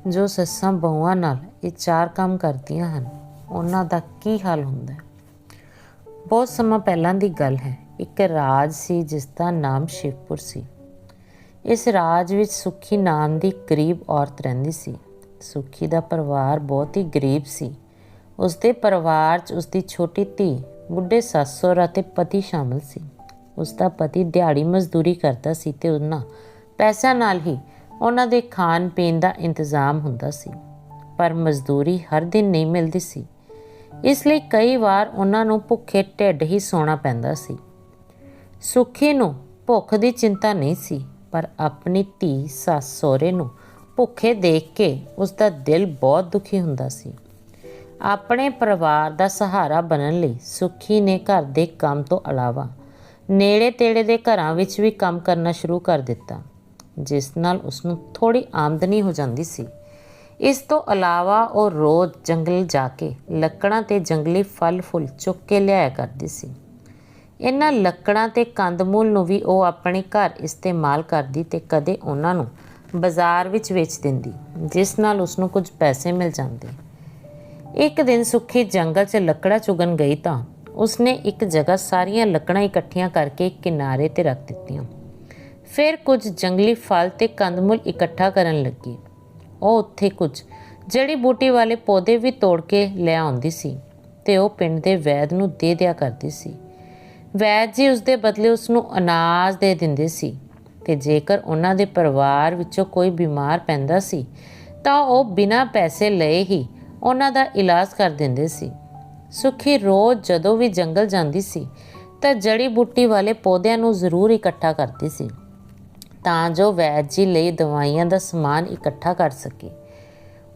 ਜੋ ਸੱਸਾਂ ਬਹੂਆਂ ਨਾਲ ਇਹ 4 ਕੰਮ ਕਰਦੀਆਂ ਹਨ ਉਹਨਾਂ ਦਾ ਕੀ ਹਾਲ ਹੁੰਦਾ ਹੈ। ਬਹੁਤ ਸਮਾਂ ਪਹਿਲਾਂ ਦੀ ਗੱਲ ਹੈ। ਇੱਕ ਰਾਜ ਸੀ ਜਿਸ ਦਾ ਨਾਮ ਸ਼ਿਵਪੁਰ ਸੀ। ਇਸ ਰਾਜ ਵਿੱਚ ਸੁੱਖੀ ਨਾਮ ਦੀ ਗਰੀਬ ਔਰਤ ਰਹਿੰਦੀ ਸੀ। ਸੁੱਖੀ ਦਾ ਪਰਿਵਾਰ ਬਹੁਤ ਹੀ ਗਰੀਬ ਸੀ। ਉਸਦੇ ਪਰਿਵਾਰ 'ਚ ਉਸਦੀ ਛੋਟੀ ਧੀ, ਬੁੱਢੇ ਸੱਸ ਸਹੁਰਾ ਅਤੇ ਪਤੀ ਸ਼ਾਮਲ ਸੀ। ਉਸਦਾ ਪਤੀ ਦਿਹਾੜੀ ਮਜ਼ਦੂਰੀ ਕਰਦਾ ਸੀ ਅਤੇ ਉਹਨਾਂ ਪੈਸਿਆਂ ਨਾਲ ਹੀ ਉਹਨਾਂ ਦੇ ਖਾਣ ਪੀਣ ਦਾ ਇੰਤਜ਼ਾਮ ਹੁੰਦਾ ਸੀ। ਪਰ ਮਜ਼ਦੂਰੀ ਹਰ ਦਿਨ ਨਹੀਂ ਮਿਲਦੀ ਸੀ, ਇਸ ਲਈ ਕਈ ਵਾਰ ਉਹਨਾਂ ਨੂੰ ਭੁੱਖੇ ਢਿੱਡ ਹੀ ਸੌਣਾ ਪੈਂਦਾ ਸੀ। ਸੁੱਖੀ ਨੂੰ ਭੁੱਖ ਦੀ ਚਿੰਤਾ ਨਹੀਂ ਸੀ, ਪਰ ਆਪਣੀ ਧੀ ਸੱਸ ਸਹੁਰੇ ਨੂੰ ਭੁੱਖੇ ਦੇਖ ਕੇ ਉਸਦਾ ਦਿਲ ਬਹੁਤ ਦੁਖੀ ਹੁੰਦਾ ਸੀ। ਆਪਣੇ ਪਰਿਵਾਰ ਦਾ ਸਹਾਰਾ ਬਣਨ ਲਈ ਸੁੱਖੀ ਨੇ ਘਰ ਦੇ ਕੰਮ ਤੋਂ ਇਲਾਵਾ ਨੇੜੇ ਤੇੜੇ ਦੇ ਘਰਾਂ ਵਿੱਚ ਵੀ ਕੰਮ ਕਰਨਾ ਸ਼ੁਰੂ ਕਰ ਦਿੱਤਾ, ਜਿਸ ਨਾਲ ਉਸਨੂੰ ਥੋੜ੍ਹੀ ਆਮਦਨੀ ਹੋ ਜਾਂਦੀ ਸੀ। ਇਸ ਤੋਂ ਇਲਾਵਾ ਉਹ ਰੋਜ਼ ਜੰਗਲ ਜਾ ਕੇ ਲੱਕੜਾਂ ਤੇ ਜੰਗਲੀ ਫਲ ਫੁੱਲ ਚੁੱਕ ਕੇ ਲਿਆਇਆ ਕਰਦੀ ਸੀ। ਇਹਨਾਂ ਲੱਕੜਾਂ ਤੇ ਕੰਦਮੂਲ ਨੂੰ ਵੀ ਉਹ ਆਪਣੇ ਘਰ ਇਸਤੇਮਾਲ ਕਰਦੀ ਤੇ ਕਦੇ ਉਹਨਾਂ ਨੂੰ ਬਾਜ਼ਾਰ ਵਿੱਚ ਵੇਚ ਦਿੰਦੀ, ਜਿਸ ਨਾਲ ਉਸਨੂੰ ਕੁਝ ਪੈਸੇ ਮਿਲ ਜਾਂਦੇ। ਇੱਕ ਦਿਨ ਸੁੱਖੀ ਜੰਗਲ 'ਚ ਲੱਕੜਾਂ ਚੁਗਣ ਗਈ ਤਾਂ ਉਸਨੇ ਇੱਕ ਜਗ੍ਹਾ ਸਾਰੀਆਂ ਲੱਕੜਾਂ ਇਕੱਠੀਆਂ ਕਰਕੇ ਇੱਕ ਕਿਨਾਰੇ 'ਤੇ ਰੱਖ ਦਿੱਤੀਆਂ। ਫਿਰ ਕੁਝ ਜੰਗਲੀ ਫਲ ਤੇ ਕੰਦਮੂਲ ਇਕੱਠਾ ਕਰਨ ਲੱਗੀ। ਉਹ ਉੱਥੇ ਕੁਝ ਜੜੀ ਬੂਟੀ ਵਾਲੇ ਪੌਦੇ ਵੀ ਤੋੜ ਕੇ ਲੈ ਆਉਂਦੀ ਸੀ ਤੇ ਉਹ ਪਿੰਡ ਦੇ ਵੈਦ ਨੂੰ ਦੇ ਦਿਆ ਕਰਦੀ ਸੀ। ਵੈਦ ਜੀ ਉਸਦੇ ਬਦਲੇ ਉਸਨੂੰ ਅਨਾਜ ਦੇ ਦਿੰਦੇ ਸੀ ਤੇ ਜੇਕਰ ਉਹਨਾਂ ਦੇ ਪਰਿਵਾਰ ਵਿੱਚੋਂ ਕੋਈ ਬਿਮਾਰ ਪੈਂਦਾ ਸੀ ਤਾਂ ਉਹ ਬਿਨਾਂ ਪੈਸੇ ਲਏ ਹੀ ਉਹਨਾਂ ਦਾ ਇਲਾਜ ਕਰ ਦਿੰਦੇ ਸੀ। ਸੁੱਖੀ ਰੋਜ਼ ਜਦੋਂ ਵੀ ਜੰਗਲ ਜਾਂਦੀ ਸੀ ਤਾਂ ਜੜੀ ਬੂਟੀ ਵਾਲੇ ਪੌਦਿਆਂ ਨੂੰ ਜ਼ਰੂਰ ਇਕੱਠਾ ਕਰਦੀ ਸੀ ਤਾਂ ਜੋ ਵੈਦ ਜੀ ਲਈ ਦਵਾਈਆਂ ਦਾ ਸਮਾਨ ਇਕੱਠਾ ਕਰ ਸਕੇ।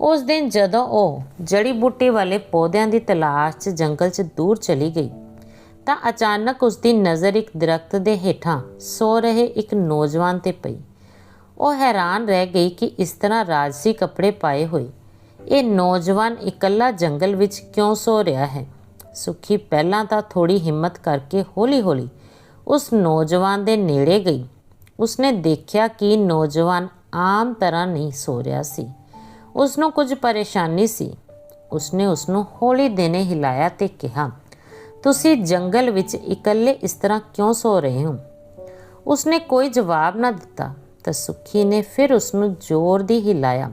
ਉਸ ਦਿਨ ਜਦੋਂ ਉਹ ਜੜੀ ਬੂਟੀ ਵਾਲੇ ਪੌਦਿਆਂ ਦੀ ਤਲਾਸ਼ 'ਚ ਜੰਗਲ 'ਚ ਦੂਰ ਚਲੀ ਗਈ ਤਾਂ ਅਚਾਨਕ ਉਸਦੀ ਨਜ਼ਰ ਇੱਕ ਦਰਖਤ ਦੇ ਹੇਠਾਂ ਸੋ ਰਹੇ ਇੱਕ ਨੌਜਵਾਨ 'ਤੇ ਪਈ। ਉਹ ਹੈਰਾਨ ਰਹਿ ਗਈ ਕਿ ਇਸ ਤਰ੍ਹਾਂ ਰਾਜਸੀ ਕੱਪੜੇ ਪਾਏ ਹੋਏ ਇਹ ਨੌਜਵਾਨ ਇਕੱਲਾ ਜੰਗਲ ਵਿੱਚ ਕਿਉਂ ਸੋ ਰਿਹਾ ਹੈ। ਸੁੱਖੀ ਪਹਿਲਾਂ ਤਾਂ ਥੋੜ੍ਹੀ ਹਿੰਮਤ ਕਰਕੇ ਹੌਲੀ-ਹੌਲੀ ਉਸ ਨੌਜਵਾਨ ਦੇ ਨੇੜੇ ਗਈ। ਉਸਨੇ ਦੇਖਿਆ ਕਿ ਨੌਜਵਾਨ ਆਮ ਤਰ੍ਹਾਂ ਨਹੀਂ ਸੋ ਰਿਹਾ ਸੀ, ਉਸਨੂੰ ਕੁਝ ਪਰੇਸ਼ਾਨੀ ਸੀ। ਉਸਨੇ ਉਸਨੂੰ ਹੌਲੀ ਦੇਣੇ ਹਿਲਾਇਆ ਤੇ ਕਿਹਾ, ਤੁਸੀਂ ਜੰਗਲ ਵਿੱਚ ਇਕੱਲੇ ਇਸ ਤਰ੍ਹਾਂ ਕਿਉਂ ਸੋ ਰਹੇ ਹੋ? ਉਸਨੇ ਕੋਈ ਜਵਾਬ ਨਾ ਦਿੱਤਾ ਤਾਂ ਸੁੱਖੀ ਨੇ ਫਿਰ ਉਸਨੂੰ ਜ਼ੋਰ ਦੀ ਹਿਲਾਇਆ,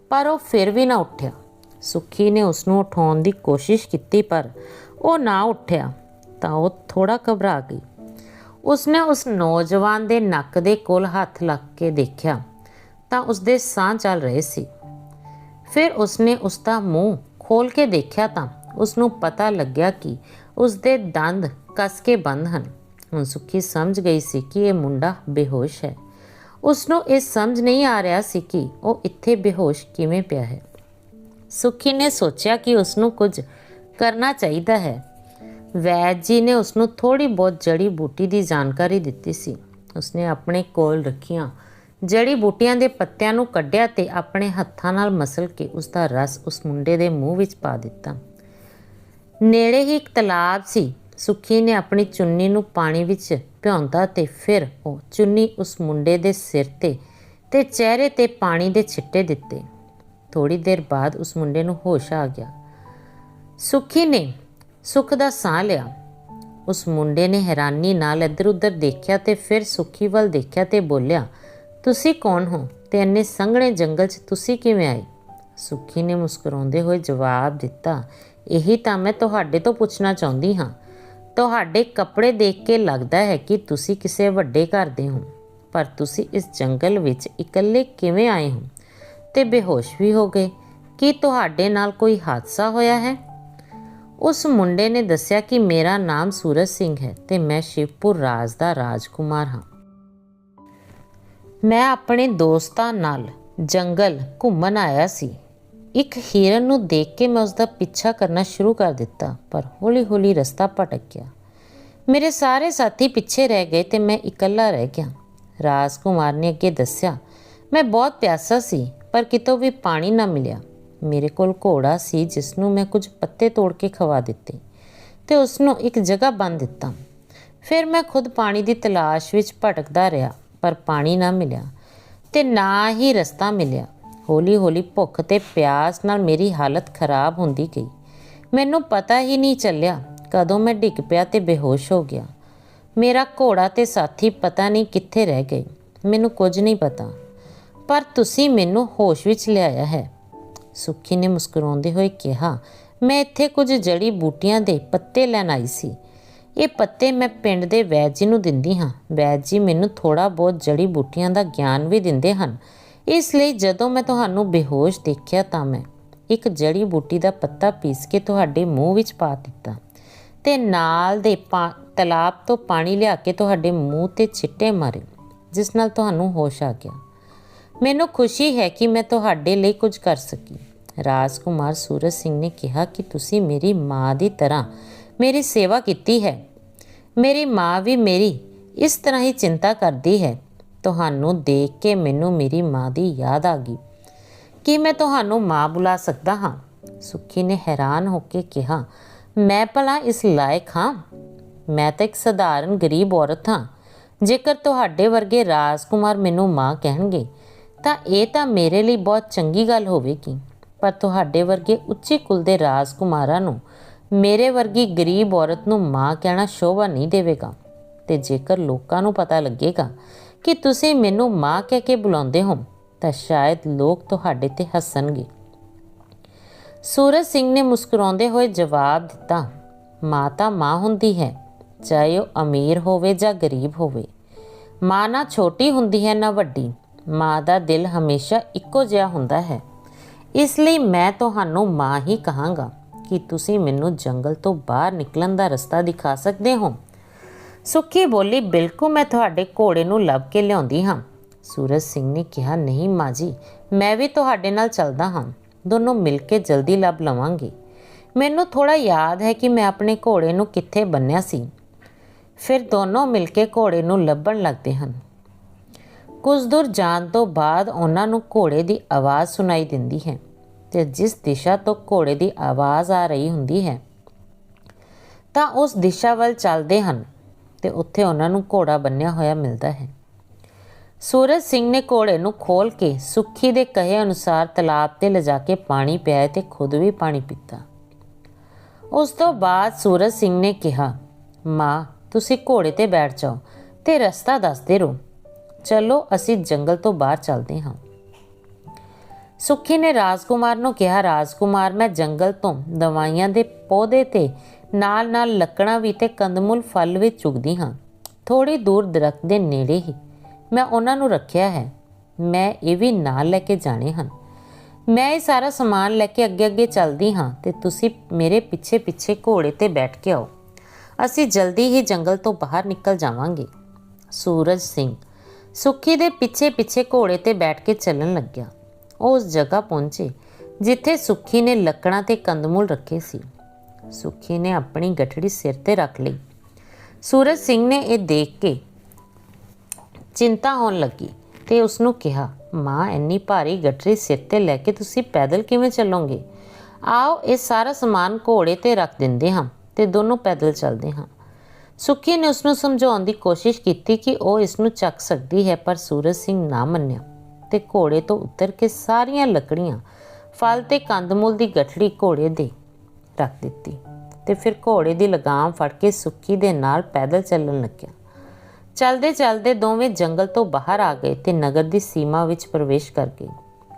ਪਰ ਉਹ ਫਿਰ ਵੀ ਨਾ ਉੱਠਿਆ। ਸੁੱਖੀ ਨੇ ਉਸਨੂੰ ਉਠਾਉਣ ਦੀ ਕੋਸ਼ਿਸ਼ ਕੀਤੀ ਪਰ ਉਹ ਨਾ ਉੱਠਿਆ ਤਾਂ ਉਹ ਥੋੜ੍ਹਾ ਘਬਰਾ ਗਈ। ਉਸਨੇ ਉਸ ਨੌਜਵਾਨ ਦੇ ਨੱਕ ਦੇ ਕੋਲ ਹੱਥ ਲੱਗ ਕੇ ਦੇਖਿਆ ਤਾਂ ਉਸਦੇ ਸਾਹ ਚੱਲ ਰਹੇ ਸੀ। ਫਿਰ ਉਸਨੇ ਉਸਦਾ ਮੂੰਹ ਖੋਲ੍ਹ ਕੇ ਦੇਖਿਆ ਤਾਂ ਉਸਨੂੰ ਪਤਾ ਲੱਗਿਆ ਕਿ ਉਸਦੇ ਦੰਦ ਕੱਸ ਕੇ ਬੰਦ ਹਨ। ਹੁਣ ਸੁੱਖੀ ਸਮਝ ਗਈ ਸੀ ਕਿ ਇਹ ਮੁੰਡਾ ਬੇਹੋਸ਼ ਹੈ। ਉਸਨੂੰ ਇਹ ਸਮਝ ਨਹੀਂ ਆ ਰਿਹਾ ਸੀ ਕਿ ਉਹ ਇੱਥੇ ਬੇਹੋਸ਼ ਕਿਵੇਂ ਪਿਆ ਹੈ। ਸੁੱਖੀ ਨੇ ਸੋਚਿਆ ਕਿ ਉਸਨੂੰ ਕੁਝ ਕਰਨਾ ਚਾਹੀਦਾ ਹੈ। ਵੈਦ ਜੀ ਨੇ ਉਸਨੂੰ ਥੋੜ੍ਹੀ ਬਹੁਤ ਜੜੀ ਬੂਟੀ ਦੀ ਜਾਣਕਾਰੀ ਦਿੱਤੀ ਸੀ। ਉਸਨੇ ਆਪਣੇ ਕੋਲ ਰੱਖੀਆਂ ਜੜੀ ਬੂਟੀਆਂ ਦੇ ਪੱਤਿਆਂ ਨੂੰ ਕੱਢਿਆ ਤੇ ਆਪਣੇ ਹੱਥਾਂ ਨਾਲ ਮਸਲ ਕੇ ਉਸਦਾ ਰਸ ਉਸ ਮੁੰਡੇ ਦੇ ਮੂੰਹ ਵਿੱਚ ਪਾ ਦਿੱਤਾ। ਨੇੜੇ ਹੀ ਇੱਕ ਤਲਾਬ ਸੀ। ਸੁੱਖੀ ਨੇ ਆਪਣੀ ਚੁੰਨੀ ਨੂੰ ਪਾਣੀ ਵਿੱਚ ਭਿਉਂਤਾ ਤੇ ਫਿਰ ਉਹ ਚੁੰਨੀ ਉਸ ਮੁੰਡੇ ਦੇ ਸਿਰ ਤੇ ਚਿਹਰੇ ਤੇ ਪਾਣੀ ਦੇ ਛਿੱਟੇ ਦਿੱਤੇ। ਥੋੜ੍ਹੀ ਦੇਰ ਬਾਅਦ ਉਸ ਮੁੰਡੇ ਨੂੰ ਹੋਸ਼ ਆ ਗਿਆ। ਸੁੱਖੀ ਨੇ ਸੁੱਖ ਦਾ ਸਾਹ ਲਿਆ। ਉਸ ਮੁੰਡੇ ਨੇ ਹੈਰਾਨੀ ਨਾਲ ਇੱਧਰ ਉੱਧਰ ਦੇਖਿਆ ਤੇ ਫਿਰ ਸੁੱਖੀ ਵੱਲ ਦੇਖਿਆ ਤੇ ਬੋਲਿਆ, ਤੁਸੀਂ ਕੌਣ ਹੋ ਤੇ ਇੰਨੇ ਸੰਘਣੇ ਜੰਗਲ 'ਚ ਤੁਸੀਂ ਕਿਵੇਂ ਆਏ? ਸੁੱਖੀ ਨੇ ਮੁਸਕਰਾਉਂਦੇ ਹੋਏ ਜਵਾਬ ਦਿੱਤਾ, ਇਹੀ ਤਾਂ ਮੈਂ ਤੁਹਾਡੇ ਤੋਂ ਪੁੱਛਣਾ ਚਾਹੁੰਦੀ ਹਾਂ। ਤੁਹਾਡੇ ਕੱਪੜੇ ਦੇਖ ਕੇ ਲੱਗਦਾ ਹੈ ਕਿ ਤੁਸੀਂ ਕਿਸੇ ਵੱਡੇ ਘਰ ਦੇ ਹੋ, ਪਰ ਤੁਸੀਂ ਇਸ ਜੰਗਲ ਵਿੱਚ ਇਕੱਲੇ ਕਿਵੇਂ ਆਏ ਹੋ ਤੇ ਬੇਹੋਸ਼ ਵੀ ਹੋ ਗਏ? ਕੀ ਤੁਹਾਡੇ ਨਾਲ ਕੋਈ ਹਾਦਸਾ ਹੋਇਆ ਹੈ? ਉਸ ਮੁੰਡੇ ਨੇ ਦੱਸਿਆ ਕਿ ਮੇਰਾ ਨਾਮ ਸੂਰਜ ਸਿੰਘ ਹੈ ਤੇ ਮੈਂ ਸ਼ਿਵਪੁਰ ਰਾਜ ਦਾ ਰਾਜਕੁਮਾਰ ਹਾਂ। ਮੈਂ ਆਪਣੇ ਦੋਸਤਾਂ ਨਾਲ ਜੰਗਲ ਘੁੰਮਣ ਆਇਆ ਸੀ। ਇੱਕ ਹਿਰਨ ਨੂੰ ਦੇਖ ਕੇ ਮੈਂ ਉਸਦਾ ਪਿੱਛਾ ਕਰਨਾ ਸ਼ੁਰੂ ਕਰ ਦਿੱਤਾ, ਪਰ ਹੌਲੀ-ਹੌਲੀ ਰਸਤਾ ਭਟਕ ਗਿਆ। ਮੇਰੇ ਸਾਰੇ ਸਾਥੀ ਪਿੱਛੇ ਰਹਿ ਗਏ ਤੇ ਮੈਂ ਇਕੱਲਾ ਰਹਿ ਗਿਆ। ਰਾਜਕੁਮਾਰ ਨੇ ਅੱਗੇ ਦੱਸਿਆ, ਮੈਂ ਬਹੁਤ ਪਿਆਸਾ ਸੀ ਪਰ ਕਿਤੋਂ ਵੀ ਪਾਣੀ ਨਾ ਮਿਲਿਆ। ਮੇਰੇ ਕੋਲ ਘੋੜਾ ਸੀ ਜਿਸ ਨੂੰ ਮੈਂ ਕੁਝ ਪੱਤੇ ਤੋੜ ਕੇ ਖਵਾ ਦਿੱਤੇ ਤੇ ਉਸਨੂੰ ਇੱਕ ਜਗ੍ਹਾ ਬੰਨ੍ਹ ਦਿੱਤਾ। ਫਿਰ ਮੈਂ ਖੁਦ ਪਾਣੀ ਦੀ ਤਲਾਸ਼ ਵਿੱਚ ਭਟਕਦਾ ਰਿਹਾ, ਪਰ ਪਾਣੀ ਨਾ ਮਿਲਿਆ ਤੇ ਨਾ ਹੀ ਰਸਤਾ ਮਿਲਿਆ। ਹੌਲੀ ਹੌਲੀ ਭੁੱਖ ਤੇ ਪਿਆਸ ਨਾਲ ਮੇਰੀ ਹਾਲਤ ਖਰਾਬ ਹੁੰਦੀ ਗਈ। ਮੈਨੂੰ ਪਤਾ ਹੀ ਨਹੀਂ ਚੱਲਿਆ ਕਦੋਂ ਮੈਂ ਡਿੱਗ ਪਿਆ ਤੇ ਬੇਹੋਸ਼ ਹੋ ਗਿਆ। ਮੇਰਾ ਘੋੜਾ ਤੇ ਸਾਥੀ ਪਤਾ ਨਹੀਂ ਕਿੱਥੇ ਰਹਿ ਗਏ। ਮੈਨੂੰ ਕੁਝ ਨਹੀਂ ਪਤਾ, ਪਰ ਤੁਸੀਂ ਮੈਨੂੰ ਹੋਸ਼ ਵਿੱਚ ਲਿਆਇਆ ਹੈ। ਸੁੱਖੀ ਨੇ ਮੁਸਕਰਾਉਂਦੇ ਹੋਏ ਕਿਹਾ, ਮੈਂ ਇੱਥੇ ਕੁਝ ਜੜੀ ਬੂਟੀਆਂ ਦੇ ਪੱਤੇ ਲੈਣ ਆਈ ਸੀ। ਇਹ ਪੱਤੇ ਮੈਂ ਪਿੰਡ ਦੇ ਵੈਦ ਜੀ ਨੂੰ ਦਿੰਦੀ ਹਾਂ। ਵੈਦ ਜੀ ਮੈਨੂੰ ਥੋੜ੍ਹਾ ਬਹੁਤ ਜੜੀ ਬੂਟੀਆਂ ਦਾ ਗਿਆਨ ਵੀ ਦਿੰਦੇ ਹਨ। ਇਸ ਲਈ ਜਦੋਂ ਮੈਂ ਤੁਹਾਨੂੰ ਬੇਹੋਸ਼ ਦੇਖਿਆ ਤਾਂ ਮੈਂ ਇੱਕ ਜੜੀ ਬੂਟੀ ਦਾ ਪੱਤਾ ਪੀਸ ਕੇ ਤੁਹਾਡੇ ਮੂੰਹ ਵਿੱਚ ਪਾ ਦਿੱਤਾ ਤੇ ਨਾਲ ਦੇ ਤਲਾਬ ਤੋਂ ਪਾਣੀ ਲਿਆ ਕੇ ਤੁਹਾਡੇ ਮੂੰਹ 'ਤੇ ਛਿੱਟੇ ਮਾਰੇ, ਜਿਸ ਨਾਲ ਤੁਹਾਨੂੰ ਹੋਸ਼ ਆ ਗਿਆ। ਮੈਨੂੰ ਖੁਸ਼ੀ ਹੈ ਕਿ ਮੈਂ ਤੁਹਾਡੇ ਲਈ ਕੁਝ ਕਰ ਸਕੀ। ਰਾਜਕੁਮਾਰ ਸੂਰਜ ਸਿੰਘ ਨੇ ਕਿਹਾ ਕਿ ਤੁਸੀਂ ਮੇਰੀ ਮਾਂ ਦੀ ਤਰ੍ਹਾਂ ਮੇਰੀ ਸੇਵਾ ਕੀਤੀ ਹੈ। ਮੇਰੀ ਮਾਂ ਵੀ ਮੇਰੀ ਇਸ ਤਰ੍ਹਾਂ ਹੀ ਚਿੰਤਾ ਕਰਦੀ ਹੈ। ਤੁਹਾਨੂੰ ਦੇਖ ਕੇ ਮੈਨੂੰ ਮੇਰੀ ਮਾਂ ਦੀ ਯਾਦ ਆ ਗਈ। ਕੀ ਮੈਂ ਤੁਹਾਨੂੰ ਮਾਂ ਬੁਲਾ ਸਕਦਾ ਹਾਂ? ਸੁੱਖੀ ਨੇ ਹੈਰਾਨ ਹੋ ਕੇ ਕਿਹਾ, ਮੈਂ ਭਲਾ ਇਸ ਲਾਇਕ ਹਾਂ? ਮੈਂ ਤਾਂ ਇੱਕ ਸਧਾਰਨ ਗਰੀਬ ਔਰਤ ਹਾਂ। ਜੇਕਰ ਤੁਹਾਡੇ ਵਰਗੇ ਰਾਜਕੁਮਾਰ ਮੈਨੂੰ ਮਾਂ ਕਹਿਣਗੇ ਤਾਂ ਇਹ ਤਾਂ ਮੇਰੇ ਲਈ ਬਹੁਤ ਚੰਗੀ ਗੱਲ ਹੋਵੇਗੀ, ਪਰ ਤੁਹਾਡੇ ਵਰਗੇ ਉੱਚੇ ਕੁਲ ਦੇ ਰਾਜਕੁਮਾਰਾਂ ਨੂੰ ਮੇਰੇ ਵਰਗੀ ਗਰੀਬ ਔਰਤ ਨੂੰ ਮਾਂ ਕਹਿਣਾ ਸ਼ੋਭਾ ਨਹੀਂ ਦੇਵੇਗਾ। ਤੇ ਜੇਕਰ ਲੋਕਾਂ ਨੂੰ ਪਤਾ ਲੱਗੇਗਾ ਕਿ ਤੁਸੀਂ ਮੈਨੂੰ ਮਾਂ ਕਹਿ ਕੇ ਬੁਲਾਉਂਦੇ ਹੋ ਤਾਂ ਸ਼ਾਇਦ ਲੋਕ ਤੁਹਾਡੇ 'ਤੇ ਹੱਸਣਗੇ। ਸੂਰਜ ਸਿੰਘ ਨੇ ਮੁਸਕਰਾਉਂਦੇ ਹੋਏ ਜਵਾਬ ਦਿੱਤਾ, ਮਾਂ ਤਾਂ ਮਾਂ ਹੁੰਦੀ ਹੈ, ਚਾਹੇ ਉਹ ਅਮੀਰ ਹੋਵੇ ਜਾਂ ਗਰੀਬ ਹੋਵੇ। ਮਾਂ ਨਾ ਛੋਟੀ ਹੁੰਦੀ ਹੈ ਨਾ ਵੱਡੀ। ਮਾਂ ਦਾ ਦਿਲ ਹਮੇਸ਼ਾ ਇੱਕੋ ਜਿਹਾ ਹੁੰਦਾ ਹੈ। ਇਸ ਲਈ ਮੈਂ ਤੁਹਾਨੂੰ ਮਾਂ ਹੀ ਕਹਾਂਗਾ। ਕਿ ਤੁਸੀਂ ਮੈਨੂੰ ਜੰਗਲ ਤੋਂ ਬਾਹਰ ਨਿਕਲਣ ਦਾ ਰਸਤਾ ਦਿਖਾ ਸਕਦੇ ਹੋ? ਸੁੱਖੀ ਬੋਲੀ, ਬਿਲਕੁਲ, ਮੈਂ ਤੁਹਾਡੇ ਘੋੜੇ ਨੂੰ ਲੱਭ ਕੇ ਲਿਆਉਂਦੀ ਹਾਂ। ਸੂਰਜ ਸਿੰਘ ਨੇ ਕਿਹਾ, ਨਹੀਂ ਮਾਂ ਜੀ, ਮੈਂ ਵੀ ਤੁਹਾਡੇ ਨਾਲ ਚੱਲਦਾ ਹਾਂ। ਦੋਨੋਂ ਮਿਲ ਕੇ ਜਲਦੀ ਲੱਭ ਲਵਾਂਗੇ। ਮੈਨੂੰ ਥੋੜ੍ਹਾ ਯਾਦ ਹੈ ਕਿ ਮੈਂ ਆਪਣੇ ਘੋੜੇ ਨੂੰ ਕਿੱਥੇ ਬੰਨ੍ਹਿਆ ਸੀ। ਫਿਰ ਦੋਨੋਂ ਮਿਲ ਕੇ ਘੋੜੇ ਨੂੰ ਲੱਭਣ ਲੱਗਦੇ ਹਨ। ਕੁਝ ਦੂਰ ਜਾਣ ਤੋਂ ਬਾਅਦ ਉਹਨਾਂ ਨੂੰ ਘੋੜੇ ਦੀ ਆਵਾਜ਼ ਸੁਣਾਈ ਦਿੰਦੀ ਹੈ ਤੇ ਜਿਸ ਦਿਸ਼ਾ ਤੋਂ ਘੋੜੇ ਦੀ ਆਵਾਜ਼ ਆ ਰਹੀ ਹੁੰਦੀ ਹੈ ਤਾਂ ਉਸ ਦਿਸ਼ਾ ਵੱਲ ਚੱਲਦੇ ਹਨ ਤੇ ਉੱਥੇ ਉਹਨਾਂ ਨੂੰ ਘੋੜਾ ਬੰਨ੍ਹਿਆ ਹੋਇਆ ਮਿਲਦਾ ਹੈ। ਸੂਰਜ ਸਿੰਘ ਨੇ ਘੋੜੇ ਨੂੰ ਖੋਲ ਕੇ ਸੁੱਖੀ ਦੇ ਕਹੇ ਅਨੁਸਾਰ ਤਲਾਬ 'ਤੇ ਲਿਜਾ ਕੇ ਪਾਣੀ ਪਿਆਇਆ ਤੇ ਖੁਦ ਵੀ ਪਾਣੀ ਪੀਤਾ। ਉਸ ਤੋਂ ਬਾਅਦ ਸੂਰਜ ਸਿੰਘ ਨੇ ਕਿਹਾ, ਮਾਂ, ਤੁਸੀਂ ਘੋੜੇ 'ਤੇ ਬੈਠ ਜਾਓ ਤੇ ਰਸਤਾ ਦੱਸਦੇ ਰਹੋ। ਚਲੋ ਅਸੀਂ ਜੰਗਲ ਤੋਂ ਬਾਹਰ ਚੱਲਦੇ ਹਾਂ। ਸੁੱਖੀ ਨੇ ਰਾਜਕੁਮਾਰ ਨੂੰ ਕਿਹਾ, ਰਾਜਕੁਮਾਰ, ਮੈਂ ਜੰਗਲ ਤੋਂ ਦਵਾਈਆਂ ਦੇ ਪੌਦੇ ਤੇ ਨਾਲ ਨਾਲ ਲੱਕੜਾਂ ਵੀ ਤੇ ਕੰਦਮੂਲ ਫਲ ਵੀ ਚੁਗਦੀ ਹਾਂ। ਥੋੜ੍ਹੀ ਦੂਰ ਦਰਖਤ ਦੇ ਨੇੜੇ ਹੀ ਮੈਂ ਉਹਨਾਂ ਨੂੰ ਰੱਖਿਆ ਹੈ। ਮੈਂ ਇਹ ਵੀ ਨਾਲ ਲੈ ਕੇ ਜਾਣੇ ਹਨ। ਮੈਂ ਇਹ ਸਾਰਾ ਸਮਾਨ ਲੈ ਕੇ ਅੱਗੇ ਅੱਗੇ ਚੱਲਦੀ ਹਾਂ ਤੇ ਤੁਸੀਂ ਮੇਰੇ ਪਿੱਛੇ ਪਿੱਛੇ ਘੋੜੇ 'ਤੇ ਬੈਠ ਕੇ ਆਓ। ਅਸੀਂ ਜਲਦੀ ਹੀ ਜੰਗਲ ਤੋਂ ਬਾਹਰ ਨਿਕਲ ਜਾਵਾਂਗੇ। ਸੂਰਜ ਸਿੰਘ ਸੁੱਖੀ ਦੇ ਪਿੱਛੇ ਪਿੱਛੇ ਘੋੜੇ 'ਤੇ ਬੈਠ ਕੇ ਚੱਲਣ ਲੱਗਿਆ। ਉਹ ਉਸ ਜਗ੍ਹਾ ਪਹੁੰਚੇ ਜਿੱਥੇ ਸੁੱਖੀ ਨੇ ਲੱਕੜਾਂ ਤੇ ਕੰਦਮੂਲ ਰੱਖੇ ਸੀ। ਸੁੱਖੀ ਨੇ ਆਪਣੀ ਗਠੜੀ ਸਿਰ 'ਤੇ ਰੱਖ ਲਈ। ਸੂਰਜ ਸਿੰਘ ਨੇ ਇਹ ਦੇਖ ਕੇ ਚਿੰਤਾ ਹੋਣ ਲੱਗੀ ਤੇ ਉਸਨੂੰ ਕਿਹਾ, ਮਾਂ, ਇੰਨੀ ਭਾਰੀ ਗਠੜੀ ਸਿਰ 'ਤੇ ਲੈ ਕੇ ਤੁਸੀਂ ਪੈਦਲ ਕਿਵੇਂ ਚੱਲੋਗੇ? ਆਓ ਇਹ ਸਾਰਾ ਸਮਾਨ ਘੋੜੇ 'ਤੇ ਰੱਖ ਦਿੰਦੇ ਹਾਂ ਤੇ ਦੋਨੋਂ ਪੈਦਲ ਚੱਲਦੇ ਹਾਂ। ਸੁੱਖੀ ਨੇ ਉਸਨੂੰ ਸਮਝਾਉਣ ਦੀ ਕੋਸ਼ਿਸ਼ ਕੀਤੀ ਕਿ ਉਹ ਇਸ ਨੂੰ ਚੱਕ ਸਕਦੀ ਹੈ, ਪਰ ਸੂਰਜ ਸਿੰਘ ਨਾ ਮੰਨਿਆ ਤੇ ਘੋੜੇ ਤੋਂ ਉਤਰ ਕੇ ਸਾਰੀਆਂ ਲੱਕੜੀਆਂ, ਫਲ ਤੇ ਕੰਦਮੂਲ ਦੀ ਗਠੜੀ ਘੋੜੇ ਦੇ ਰੱਖ ਦਿੱਤੀ ਤੇ ਫਿਰ ਘੋੜੇ ਦੀ ਲਗਾਮ ਫੜ ਕੇ ਸੁੱਖੀ ਦੇ ਨਾਲ ਪੈਦਲ ਚੱਲਣ ਲੱਗਿਆ। ਚਲਦੇ ਚਲਦੇ ਦੋਵੇਂ ਜੰਗਲ ਤੋਂ ਬਾਹਰ ਆ ਗਏ ਤੇ ਨਗਰ ਦੀ ਸੀਮਾ ਵਿੱਚ ਪ੍ਰਵੇਸ਼ ਕਰ ਗਏ।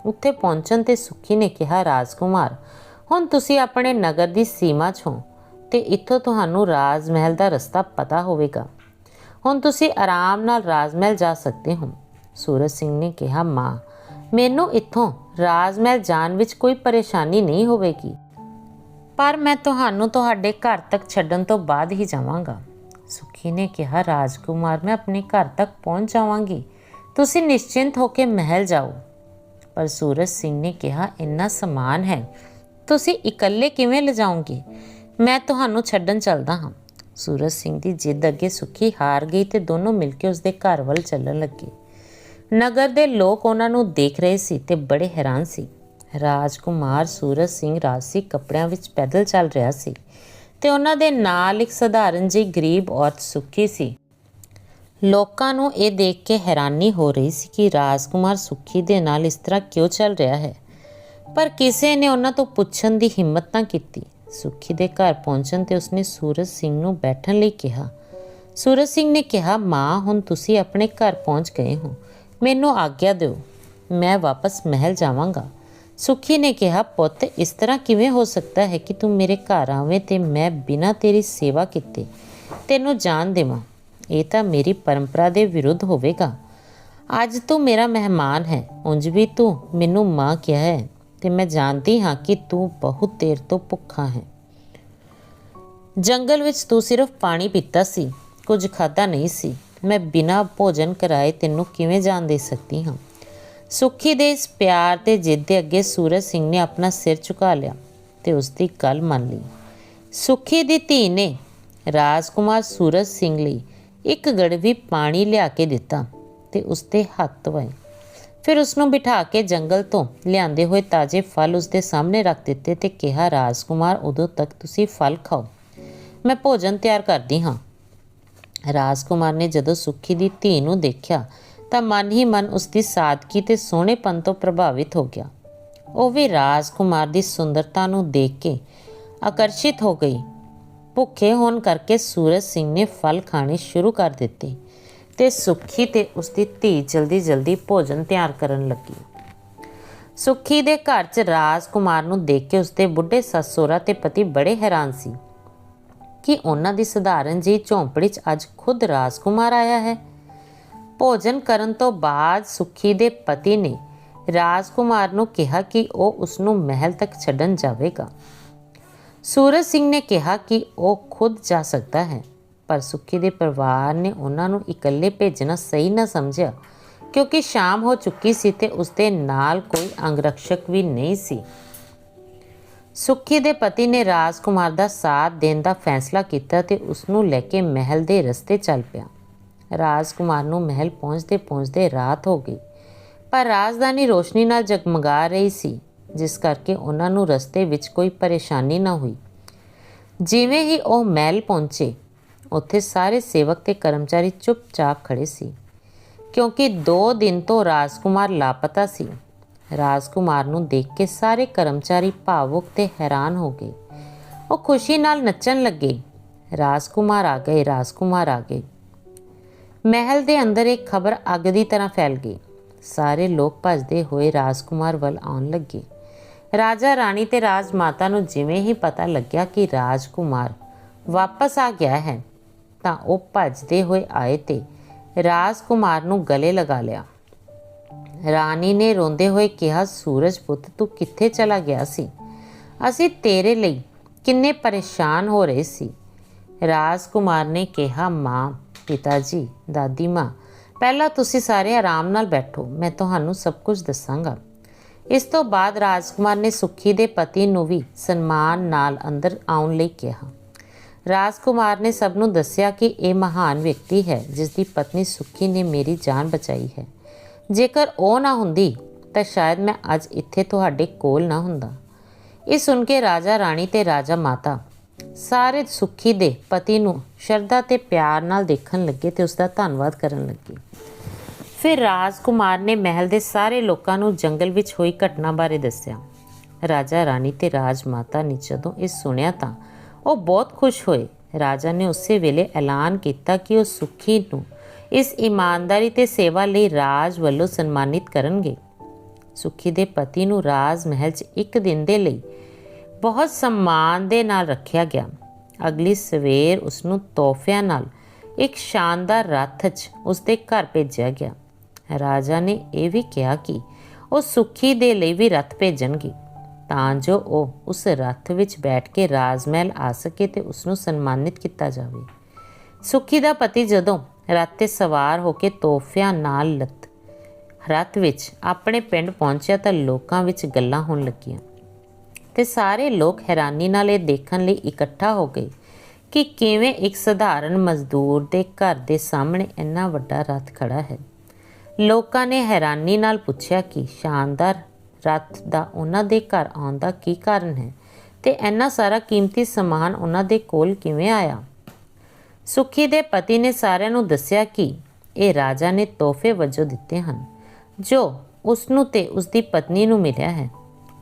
ਉੱਥੇ ਪਹੁੰਚਣ ਤੇ ਸੁੱਖੀ ਨੇ ਕਿਹਾ, ਰਾਜਕੁਮਾਰ, ਹੁਣ ਤੁਸੀਂ ਆਪਣੇ ਨਗਰ ਦੀ ਸੀਮਾ 'ਚ ਹੋ ਤੇ ਇੱਥੋਂ ਤੁਹਾਨੂੰ ਰਾਜ ਮਹਿਲ ਦਾ ਰਸਤਾ ਪਤਾ ਹੋਵੇਗਾ। ਹੁਣ ਤੁਸੀਂ ਆਰਾਮ ਨਾਲ ਰਾਜ ਮਹਿਲ ਜਾ ਸਕਦੇ ਹੋ। ਸੂਰਜ ਸਿੰਘ ਨੇ ਕਿਹਾ, ਮਾਂ, ਮੈਨੂੰ ਇੱਥੋਂ ਰਾਜ ਮਹਿਲ ਜਾਣ ਵਿੱਚ ਕੋਈ ਪਰੇਸ਼ਾਨੀ ਨਹੀਂ ਹੋਵੇਗੀ, ਪਰ ਮੈਂ ਤੁਹਾਨੂੰ ਤੁਹਾਡੇ ਘਰ ਤੱਕ ਛੱਡਣ ਤੋਂ ਬਾਅਦ ਹੀ ਜਾਵਾਂਗਾ। ਸੁੱਖੀ ਨੇ ਕਿਹਾ, ਰਾਜਕੁਮਾਰ, ਮੈਂ ਆਪਣੇ ਘਰ ਤੱਕ ਪਹੁੰਚ ਜਾਵਾਂਗੀ। ਤੁਸੀਂ ਨਿਸ਼ਚਿੰਤ ਹੋ ਕੇ ਮਹਿਲ ਜਾਓ। ਪਰ ਸੂਰਜ ਸਿੰਘ ਨੇ ਕਿਹਾ, ਇੰਨਾ ਸਮਾਨ ਹੈ, ਤੁਸੀਂ ਇਕੱਲੇ ਕਿਵੇਂ ਲਿਜਾਓਗੇ? ਮੈਂ ਤੁਹਾਨੂੰ ਛੱਡਣ ਚੱਲਦਾ ਹਾਂ। ਸੂਰਜ ਸਿੰਘ ਦੀ ਜਿੱਦ ਅੱਗੇ ਸੁੱਖੀ ਹਾਰ ਗਈ ਤੇ ਦੋਨੋਂ ਮਿਲ ਕੇ ਉਸਦੇ ਘਰ ਵੱਲ ਚੱਲਣ ਲੱਗੇ। ਨਗਰ ਦੇ ਲੋਕ ਉਹਨਾਂ ਨੂੰ ਦੇਖ ਰਹੇ ਸੀ ਤੇ ਬੜੇ ਹੈਰਾਨ ਸੀ। ਰਾਜਕੁਮਾਰ ਸੂਰਜ ਸਿੰਘ ਰਾਜਸੀ ਕੱਪੜਿਆਂ ਵਿੱਚ ਪੈਦਲ ਚੱਲ ਰਿਹਾ ਸੀ ਤੇ ਉਹਨਾਂ ਦੇ ਨਾਲ ਇੱਕ ਸਧਾਰਨ ਜਿਹੀ ਗਰੀਬ ਔਰਤ ਸੁੱਖੀ ਸੀ ਲੋਕਾਂ ਨੂੰ ਇਹ ਦੇਖ ਕੇ ਹੈਰਾਨੀ ਹੋ ਰਹੀ ਸੀ ਕਿ ਰਾਜਕੁਮਾਰ ਸੁੱਖੀ ਦੇ ਨਾਲ ਇਸ ਤਰ੍ਹਾਂ ਕਿਉਂ ਚੱਲ ਰਿਹਾ ਹੈ, ਪਰ ਕਿਸੇ ਨੇ ਉਹਨਾਂ ਤੋਂ ਪੁੱਛਣ ਦੀ ਹਿੰਮਤ ਨਾ ਕੀਤੀ। ਸੁੱਖੀ ਦੇ ਘਰ ਪਹੁੰਚਣ ਤੇ ਉਸਨੇ ਸੂਰਜ ਸਿੰਘ ਨੂੰ ਬੈਠਣ ਲਈ ਕਿਹਾ। ਸੂਰਜ ਸਿੰਘ ਨੇ ਕਿਹਾ, ਮਾਂ, ਹੁਣ ਤੁਸੀਂ ਆਪਣੇ ਘਰ ਪਹੁੰਚ ਗਏ ਹੋ, ਮੈਨੂੰ ਆਗਿਆ ਦਿਓ, ਮੈਂ ਵਾਪਸ ਮਹਿਲ ਜਾਵਾਂਗਾ। ਸੁੱਖੀ ਨੇ ਕਿਹਾ, ਪੁੱਤ, ਇਸ ਤਰ੍ਹਾਂ ਕਿਵੇਂ ਹੋ ਸਕਦਾ ਹੈ ਕਿ ਤੂੰ ਮੇਰੇ ਘਰ ਆਵੇਂ ਤੇ ਮੈਂ ਬਿਨਾਂ ਤੇਰੀ ਸੇਵਾ ਕੀਤੇ ਤੈਨੂੰ ਜਾਣ ਦੇਵਾਂ? ਇਹ ਤਾਂ ਮੇਰੀ ਪਰੰਪਰਾ ਦੇ ਵਿਰੁੱਧ ਹੋਵੇਗਾ। ਅੱਜ ਤੂੰ ਮੇਰਾ ਮਹਿਮਾਨ ਹੈ, ਉਂਝ ਵੀ ਤੂੰ ਮੈਨੂੰ ਮਾਂ ਕਿਹਾ ਹੈ ਤੇ ਮੈਂ ਜਾਣਦੀ ਹਾਂ ਕਿ ਤੂੰ ਬਹੁਤ ਦੇਰ ਤੋਂ ਭੁੱਖਾ ਹੈ। ਜੰਗਲ ਵਿੱਚ ਤੂੰ ਸਿਰਫ ਪਾਣੀ ਪੀਤਾ ਸੀ, ਕੁਝ ਖਾਧਾ ਨਹੀਂ ਸੀ। ਮੈਂ ਬਿਨਾਂ ਭੋਜਨ ਕਰਾਏ ਤੈਨੂੰ ਕਿਵੇਂ ਜਾਣ ਦੇ ਸਕਦੀ ਹਾਂ? ਸੁੱਖੀ ਦੇ ਇਸ ਪਿਆਰ ਤੇ ਜਿੱਦ ਦੇ ਅੱਗੇ ਸੂਰਜ ਸਿੰਘ ਨੇ ਆਪਣਾ ਸਿਰ ਝੁਕਾ ਲਿਆ ਤੇ ਉਸ ਦੀ ਗੱਲ ਮੰਨ ਲਈ। ਸੁੱਖੀ ਦੀ ਧੀ ਨੇ ਰਾਜਕੁਮਾਰ ਸੂਰਜ ਸਿੰਘ ਲਈ ਇੱਕ ਗੜਵੀ ਪਾਣੀ ਲਿਆ ਕੇ ਦਿੱਤਾ ਤੇ ਉਸਦੇ ਹੱਥ ਧੋਏ। ਫਿਰ ਉਸਨੂੰ ਬਿਠਾ ਕੇ ਜੰਗਲ ਤੋਂ ਲਿਆਂਦੇ ਹੋਏ ਤਾਜ਼ੇ ਫਲ ਉਸਦੇ ਸਾਹਮਣੇ ਰੱਖ ਦਿੱਤੇ ਤੇ ਕਿਹਾ, ਰਾਜਕੁਮਾਰ, ਉਦੋਂ ਤੱਕ ਤੁਸੀਂ ਫਲ ਖਾਓ, ਮੈਂ ਭੋਜਨ ਤਿਆਰ ਕਰਦੀ ਹਾਂ। ਰਾਜਕੁਮਾਰ ਨੇ ਜਦੋਂ ਸੁੱਖੀ ਦੀ ਧੀ ਨੂੰ ਦੇਖਿਆ ਤਾਂ ਮਨ ਹੀ ਮਨ ਉਸਦੀ ਸਾਦਗੀ ਤੇ ਸੋਹਣੇਪਨ ਤੋਂ ਪ੍ਰਭਾਵਿਤ ਹੋ ਗਿਆ। ਉਹ ਵੀ ਰਾਜਕੁਮਾਰ ਦੀ ਸੁੰਦਰਤਾ ਨੂੰ ਦੇਖ ਕੇ ਆਕਰਸ਼ਿਤ ਹੋ ਗਈ। ਭੁੱਖੇ ਹੋਣ ਕਰਕੇ ਸੂਰਜ ਸਿੰਘ ਨੇ ਫਲ ਖਾਣੇ ਸ਼ੁਰੂ ਕਰ ਦਿੱਤੇ ਤੇ ਸੁੱਖੀ ਤੇ ਉਸਦੀ ਧੀ ਜਲਦੀ ਜਲਦੀ ਭੋਜਨ ਤਿਆਰ ਕਰਨ ਲੱਗੀ। ਸੁੱਖੀ ਦੇ ਘਰ 'ਚ ਰਾਜਕੁਮਾਰ ਨੂੰ ਦੇਖ ਕੇ ਉਸਦੇ ਬੁੱਢੇ ਸੱਸ ਸਹੁਰਾ ਤੇ ਪਤੀ ਬੜੇ ਹੈਰਾਨ ਸੀ ਕਿ ਉਹਨਾਂ ਦੀ ਸਧਾਰਨ ਜਿਹੀ ਝੌਂਪੜੀ 'ਚ ਅੱਜ ਖੁਦ ਰਾਜਕੁਮਾਰ ਆਇਆ ਹੈ। ਭੋਜਨ ਕਰਨ ਤੋਂ ਬਾਅਦ ਸੁੱਖੀ ਦੇ ਪਤੀ ਨੇ ਰਾਜਕੁਮਾਰ ਨੂੰ ਕਿਹਾ ਕਿ ਉਹ ਉਸਨੂੰ ਮਹਿਲ ਤੱਕ ਛੱਡਣ ਜਾਵੇਗਾ। ਸੂਰਜ ਸਿੰਘ ਨੇ ਕਿਹਾ ਕਿ ਉਹ ਖੁਦ ਜਾ ਸਕਦਾ ਹੈ, ਪਰ ਸੁੱਖੀ ਦੇ ਪਰਿਵਾਰ ਨੇ ਉਹਨਾਂ ਨੂੰ ਇਕੱਲੇ ਭੇਜਣਾ ਸਹੀ ਨਾ ਸਮਝਿਆ ਕਿਉਂਕਿ ਸ਼ਾਮ ਹੋ ਚੁੱਕੀ ਸੀ ਤੇ ਉਸਦੇ ਨਾਲ ਕੋਈ ਅੰਗਰਖਸ਼ਕ ਵੀ ਨਹੀਂ ਸੀ। ਸੁੱਖੀ ਦੇ ਪਤੀ ਨੇ ਰਾਜਕੁਮਾਰ ਦਾ ਸਾਥ ਦੇਣ ਦਾ ਫੈਸਲਾ ਕੀਤਾ ਤੇ ਉਸਨੂੰ ਲੈ ਕੇ ਮਹਿਲ ਦੇ ਰਸਤੇ ਚੱਲ ਪਿਆ। ਰਾਜਕੁਮਾਰ ਨੂੰ ਮਹਿਲ ਪਹੁੰਚਦੇ ਪਹੁੰਚਦੇ ਰਾਤ ਹੋ ਗਈ, ਪਰ ਰਾਜਧਾਨੀ ਰੋਸ਼ਨੀ ਨਾਲ ਜਗਮਗਾ ਰਹੀ ਸੀ, ਜਿਸ ਕਰਕੇ ਉਹਨਾਂ ਨੂੰ ਰਸਤੇ ਵਿੱਚ ਕੋਈ ਪਰੇਸ਼ਾਨੀ ਨਾ ਹੋਈ। ਜਿਵੇਂ ਹੀ ਉਹ ਮਹਿਲ ਪਹੁੰਚੇ, ਉੱਥੇ ਸਾਰੇ ਸੇਵਕ ਤੇ ਕਰਮਚਾਰੀ ਚੁੱਪਚਾਪ ਖੜੇ ਸੀ ਕਿਉਂਕਿ 2 ਦਿਨ ਤੋਂ ਰਾਜਕੁਮਾਰ ਲਾਪਤਾ ਸੀ। ਰਾਜਕੁਮਾਰ ਨੂੰ ਦੇਖ ਕੇ ਸਾਰੇ ਕਰਮਚਾਰੀ ਭਾਵੁਕ ਤੇ ਹੈਰਾਨ ਹੋ ਗਏ। ਉਹ ਖੁਸ਼ੀ ਨਾਲ ਨੱਚਣ ਲੱਗੇ, ਰਾਜਕੁਮਾਰ ਆ ਗਏ, ਰਾਜਕੁਮਾਰ ਆ ਗਏ। ਮਹਿਲ ਦੇ ਅੰਦਰ ਇੱਕ ਖਬਰ ਅੱਗ ਦੀ ਤਰ੍ਹਾਂ ਫੈਲ ਗਈ। ਸਾਰੇ ਲੋਕ ਭੱਜਦੇ ਹੋਏ ਰਾਜਕੁਮਾਰ ਵੱਲ ਆਉਣ ਲੱਗੇ। ਰਾਜਾ ਰਾਣੀ ਤੇ ਰਾਜਮਾਤਾ ਨੂੰ ਜਿਵੇਂ ਹੀ ਪਤਾ ਲੱਗਿਆ ਕਿ ਰਾਜਕੁਮਾਰ ਵਾਪਸ ਆ ਗਿਆ ਹੈ ਤਾਂ ਉਹ ਭੱਜਦੇ ਹੋਏ ਆਏ ਤੇ ਰਾਜਕੁਮਾਰ ਨੂੰ ਗਲੇ ਲਗਾ ਲਿਆ। ਰਾਣੀ ਨੇ ਰੋਂਦੇ ਹੋਏ ਕਿਹਾ, ਸੂਰਜ ਪੁੱਤ, ਤੂੰ ਕਿੱਥੇ ਚਲਾ ਗਿਆ ਸੀ? ਅਸੀਂ ਤੇਰੇ ਲਈ ਕਿੰਨੇ ਪਰੇਸ਼ਾਨ ਹੋ ਰਹੇ ਸੀ। ਰਾਜਕੁਮਾਰ ਨੇ ਕਿਹਾ, ਮਾਂ, ਪਿਤਾ ਜੀ, ਦਾਦੀ ਮਾਂ, ਪਹਿਲਾਂ ਤੁਸੀਂ ਸਾਰੇ ਆਰਾਮ ਨਾਲ ਬੈਠੋ, ਮੈਂ ਤੁਹਾਨੂੰ ਸਭ ਕੁਝ ਦੱਸਾਂਗਾ। ਇਸ ਤੋਂ ਬਾਅਦ ਰਾਜਕੁਮਾਰ ਨੇ ਸੁੱਖੀ ਦੇ ਪਤੀ ਨੂੰ ਵੀ ਸਨਮਾਨ ਨਾਲ ਅੰਦਰ ਆਉਣ ਲਈ ਕਿਹਾ। ਰਾਜਕੁਮਾਰ ਨੇ ਸਭ ਨੂੰ ਦੱਸਿਆ ਕਿ ਇਹ ਮਹਾਨ ਵਿਅਕਤੀ ਹੈ ਜਿਸ ਦੀ ਪਤਨੀ ਸੁੱਖੀ ਨੇ ਮੇਰੀ ਜਾਨ ਬਚਾਈ ਹੈ। ਜੇਕਰ ਉਹ ਨਾ ਹੁੰਦੀ ਤਾਂ ਸ਼ਾਇਦ ਮੈਂ ਅੱਜ ਇੱਥੇ ਤੁਹਾਡੇ ਕੋਲ ਨਾ ਹੁੰਦਾ। ਇਹ ਸੁਣ ਕੇ ਰਾਜਾ ਰਾਣੀ ਤੇ ਰਾਜਾ ਮਾਤਾ ਸਾਰੇ ਸੁੱਖੀ ਦੇ ਪਤੀ ਨੂੰ ਸ਼ਰਧਾ ਤੇ ਪਿਆਰ ਨਾਲ ਦੇਖਣ ਲੱਗੇ ਤੇ ਉਸਦਾ ਧੰਨਵਾਦ ਕਰਨ ਲੱਗੇ। ਫਿਰ ਰਾਜਕੁਮਾਰ ਨੇ ਮਹਿਲ ਦੇ ਸਾਰੇ ਲੋਕਾਂ ਨੂੰ ਜੰਗਲ ਵਿੱਚ ਹੋਈ ਘਟਨਾ ਬਾਰੇ ਦੱਸਿਆ। ਰਾਜਾ ਰਾਣੀ ਤੇ ਰਾਜਮਾਤਾ ਨੇ ਜਦੋਂ ਇਹ ਸੁਣਿਆ ਤਾਂ ਉਹ ਬਹੁਤ ਖੁਸ਼ ਹੋਏ। ਰਾਜਾ ਨੇ ਉਸੇ ਵੇਲੇ ਐਲਾਨ ਕੀਤਾ ਕਿ ਉਹ ਸੁੱਖੀ ਨੂੰ ਇਸ ਇਮਾਨਦਾਰੀ ਤੇ ਸੇਵਾ ਲਈ ਰਾਜ ਵੱਲੋਂ ਸਨਮਾਨਿਤ ਕਰਨਗੇ। ਸੁੱਖੀ ਦੇ ਪਤੀ ਨੂੰ ਰਾਜ ਮਹਿਲ 'ਚ 1 ਦਿਨ ਦੇ ਲਈ ਬਹੁਤ ਸਨਮਾਨ ਦੇ ਨਾਲ ਰੱਖਿਆ ਗਿਆ। ਅਗਲੀ ਸਵੇਰ ਉਸਨੂੰ ਤੋਹਫਿਆਂ ਨਾਲ ਇੱਕ ਸ਼ਾਨਦਾਰ ਰੱਥ 'ਚ ਉਸਦੇ ਘਰ ਭੇਜਿਆ ਗਿਆ। ਰਾਜਾ ਨੇ ਇਹ ਵੀ ਕਿਹਾ ਕਿ ਉਹ ਸੁੱਖੀ ਦੇ ਲਈ ਵੀ ਰੱਥ ਭੇਜਣਗੇ ਤਾਂ ਜੋ ਉਹ ਉਸ ਰੱਥ ਵਿੱਚ ਬੈਠ ਕੇ ਰਾਜ ਮਹਿਲ ਆ ਸਕੇ ਤੇ ਉਸਨੂੰ ਸਨਮਾਨਿਤ ਕੀਤਾ ਜਾਵੇ। ਸੁੱਖੀ ਦਾ ਪਤੀ ਜਦੋਂ ਰੱਥ 'ਤੇ ਸਵਾਰ ਹੋ ਕੇ ਤੋਹਫਿਆਂ ਨਾਲ ਲੱਦ ਰੱਥ ਵਿੱਚ ਆਪਣੇ ਪਿੰਡ ਪਹੁੰਚਿਆ ਤਾਂ ਲੋਕਾਂ ਵਿੱਚ ਗੱਲਾਂ ਹੋਣ ਲੱਗੀਆਂ ਤੇ ਸਾਰੇ ਲੋਕ ਹੈਰਾਨੀ ਨਾਲ ਇਹ ਦੇਖਣ ਲਈ ਇਕੱਠਾ ਹੋ ਗਏ ਕਿ ਕਿਵੇਂ ਇੱਕ ਸਧਾਰਨ ਮਜ਼ਦੂਰ ਦੇ ਘਰ ਦੇ ਸਾਹਮਣੇ ਇੰਨਾ ਵੱਡਾ ਰੱਥ ਖੜਾ ਹੈ। ਲੋਕਾਂ ਨੇ ਹੈਰਾਨੀ ਨਾਲ ਪੁੱਛਿਆ ਕਿ ਸ਼ਾਨਦਾਰ ਰੱਥ ਦਾ ਉਹਨਾਂ ਦੇ ਘਰ ਆਉਣ ਦਾ ਕੀ ਕਾਰਨ ਹੈ ਤੇ ਇੰਨਾ ਸਾਰਾ ਕੀਮਤੀ ਸਮਾਨ ਉਹਨਾਂ ਦੇ ਕੋਲ ਕਿਵੇਂ ਆਇਆ। ਸੁੱਖੀ ਦੇ ਪਤੀ ਨੇ ਸਾਰਿਆਂ ਨੂੰ ਦੱਸਿਆ ਕਿ ਇਹ ਰਾਜਾ ਨੇ ਤੋਹਫੇ ਵਜੋਂ ਦਿੱਤੇ ਹਨ ਜੋ ਉਸ ਨੂੰ ਤੇ ਉਸ ਦੀ ਪਤਨੀ ਨੂੰ ਮਿਲਿਆ ਹੈ।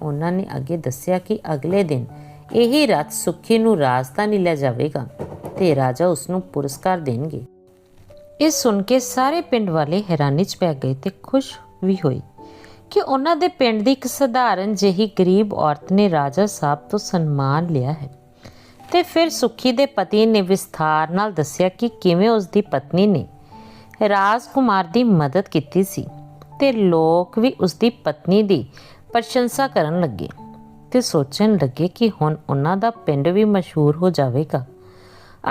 ਉਹਨਾਂ ਨੇ ਅੱਗੇ ਦੱਸਿਆ ਕਿ ਅਗਲੇ ਦਿਨ ਇਹੀ ਰੱਥ ਸੁੱਖੀ ਨੂੰ ਰਾਜਧਾਨੀ ਲੈ ਜਾਵੇਗਾ ਤੇ ਰਾਜਾ ਉਸ ਨੂੰ ਪੁਰਸਕਾਰ ਦੇਣਗੇ। ਇਹ ਸੁਣ ਕੇ ਸਾਰੇ ਪਿੰਡ ਵਾਲੇ ਹੈਰਾਨੀ 'ਚ ਪੈ ਗਏ ਤੇ ਖੁਸ਼ ਵੀ ਹੋਏ ਕਿ ਉਹਨਾਂ ਦੇ ਪਿੰਡ ਦੀ ਇੱਕ ਸਧਾਰਨ ਜਿਹੀ ਗਰੀਬ ਔਰਤ ਨੇ ਰਾਜਾ ਸਾਹਿਬ ਤੋਂ ਸਨਮਾਨ ਲਿਆ ਹੈ। ਤੇ ਫਿਰ ਸੁੱਖੀ ਦੇ ਪਤੀ ਨੇ ਵਿਸਥਾਰ ਨਾਲ ਦੱਸਿਆ ਕਿ ਕਿਵੇਂ ਉਸ ਦੀ ਪਤਨੀ ਨੇ ਰਾਜਕੁਮਾਰ ਦੀ ਮਦਦ ਕੀਤੀ ਸੀ ਤੇ ਲੋਕ ਵੀ ਉਸ ਦੀ ਪਤਨੀ ਦੀ ਪ੍ਰਸ਼ੰਸਾ ਕਰਨ ਲੱਗੇ ਤੇ ਸੋਚਣ ਲੱਗੇ ਕਿ ਹੁਣ ਉਹਨਾਂ ਦਾ ਪਿੰਡ ਵੀ ਮਸ਼ਹੂਰ ਹੋ ਜਾਵੇਗਾ।